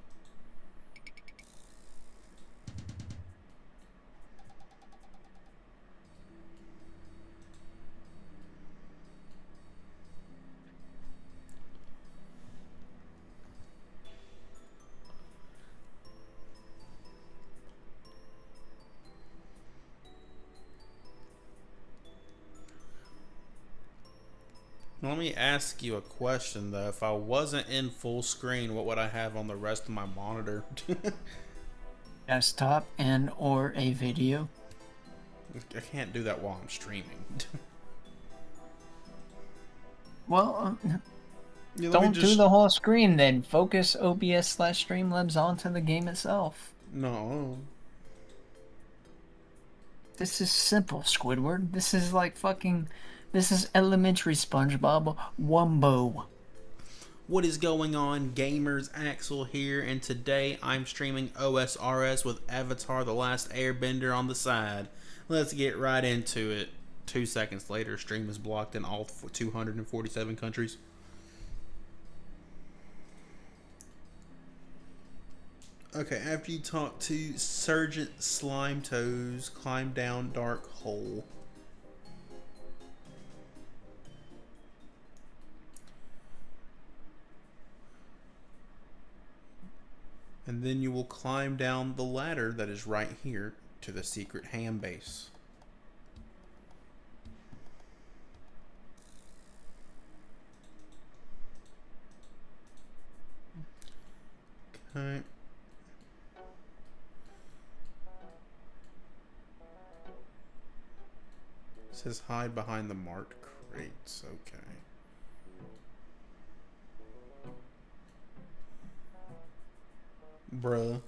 Let me ask you a question though. If I wasn't in full screen, what would I have on the rest of my monitor? Desktop and or a video. I can't do that while I'm streaming. Well, Yeah, don't do the whole screen then. Focus OBS/Streamlabs onto the game itself. No. This is simple, Squidward. This is like fucking... This is elementary SpongeBob Wumbo. What is going on, gamers? Axel here, and today I'm streaming OSRS with Avatar: The Last Airbender on the side. Let's get right into it. 2 seconds later, stream is blocked in all 247 countries. Okay, after you talk to Sergeant Slimetoes, climb down dark hole. And then you will climb down the ladder that is right here to the secret ham base. Okay. It says hide behind the marked crates. Okay. Bruh.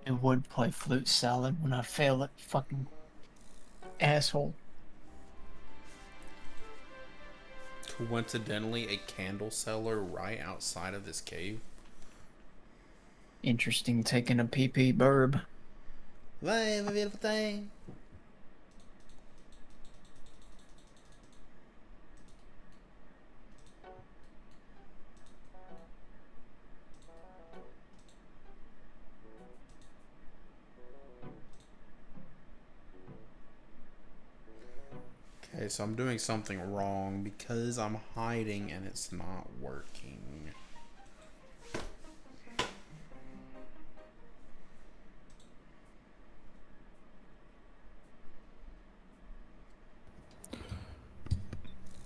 I would play Flute Salad when I fail it, fucking asshole. Coincidentally, a candle cellar right outside of this cave. Interesting, taking a pee-pee burb. Live a beautiful thing. Okay, so I'm doing something wrong because I'm hiding and it's not working.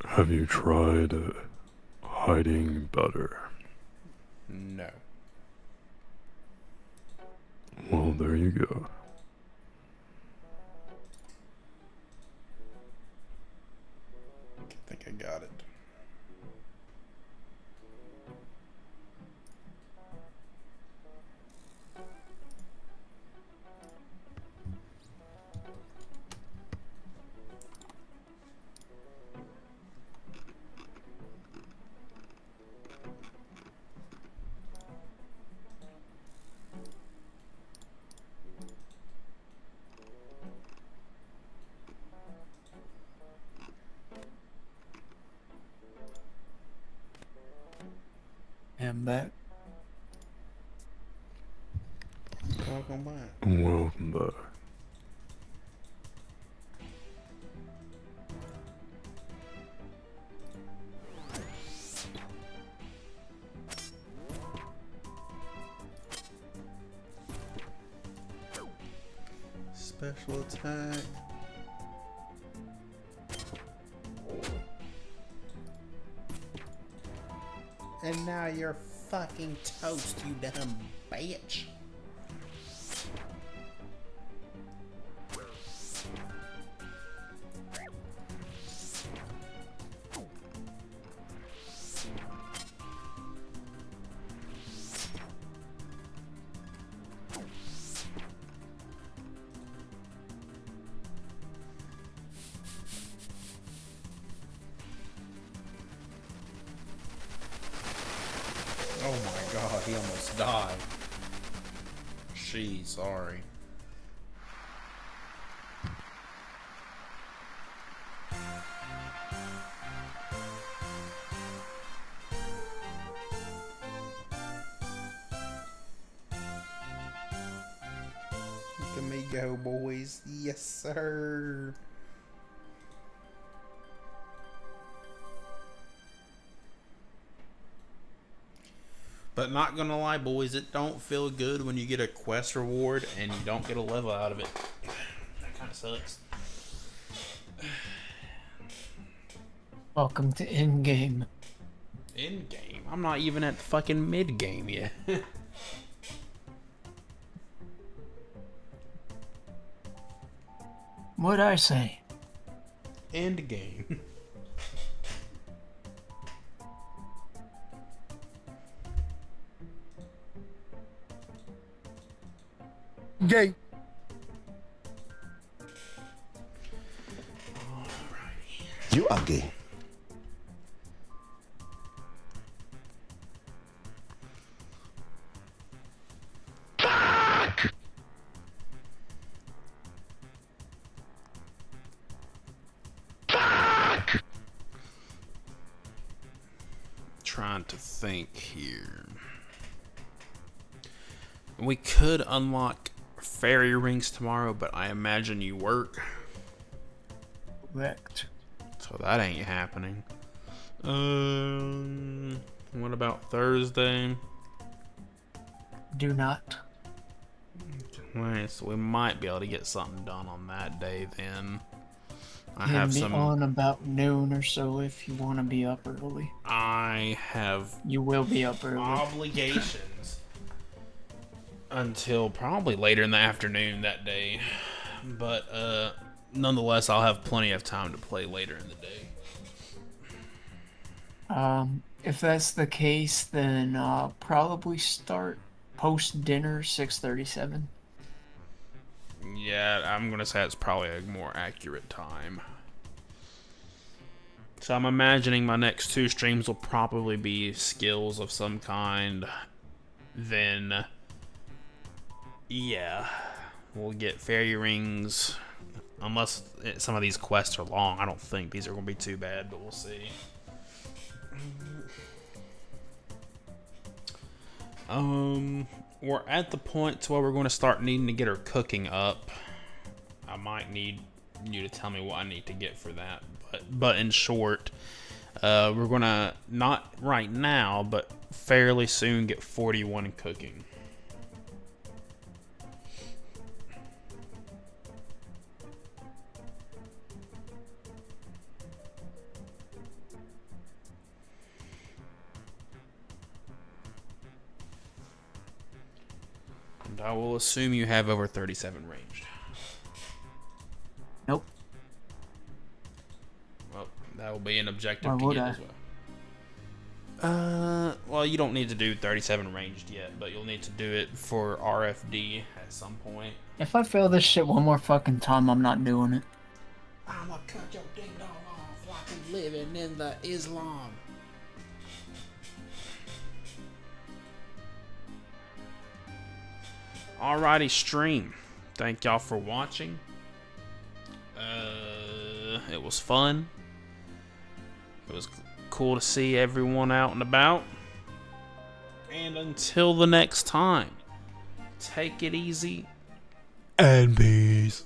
Have you tried hiding better? No. Well, there you go. I think I got it. I'm back. Welcome back. Welcome back. Special attack. And now you're fucking toast, you dumb bitch. Oh my god, he almost died. She's sorry. Look at me go, boys. Yes, sir. But not gonna lie, boys, it don't feel good when you get a quest reward and you don't get a level out of it. That kind of sucks. Welcome to in-game. In-game? I'm not even at fucking mid-game yet. What'd I say? End-game. Gay. You are gay. Trying to think here. We could unlock fairy rings tomorrow, but I imagine you work. Correct. So that ain't happening. What about Thursday? Do not. Alright, so we might be able to get something done on that day then. I You'll have be some. on about noon or so if you want to be up early. I have You will be up early. obligations until probably later in the afternoon that day. But nonetheless, I'll have plenty of time to play later in the day. If that's the case, then probably start post dinner 6:37. Yeah, I'm gonna say it's probably a more accurate time. So I'm imagining my next two streams will probably be skills of some kind. Then, yeah, we'll get fairy rings. Unless some of these quests are long, I don't think these are gonna be too bad, but we'll see. We're at the point to where we're going to start needing to get our cooking up. I might need you to tell me what I need to get for that. But in short, we're going to, not right now, but fairly soon get 41 cooking. And I will assume you have over 37 ranged. Nope. Well, that will be an objective Why to would get I? as well. Well, you don't need to do 37 ranged yet, but you'll need to do it for RFD at some point. If I fail this shit one more fucking time, I'm not doing it. I'ma cut your ding dong off like I'm living in the Islam. Alrighty, stream. Thank y'all for watching. It was fun. It was cool to see everyone out and about. And until the next time, take it easy And peace.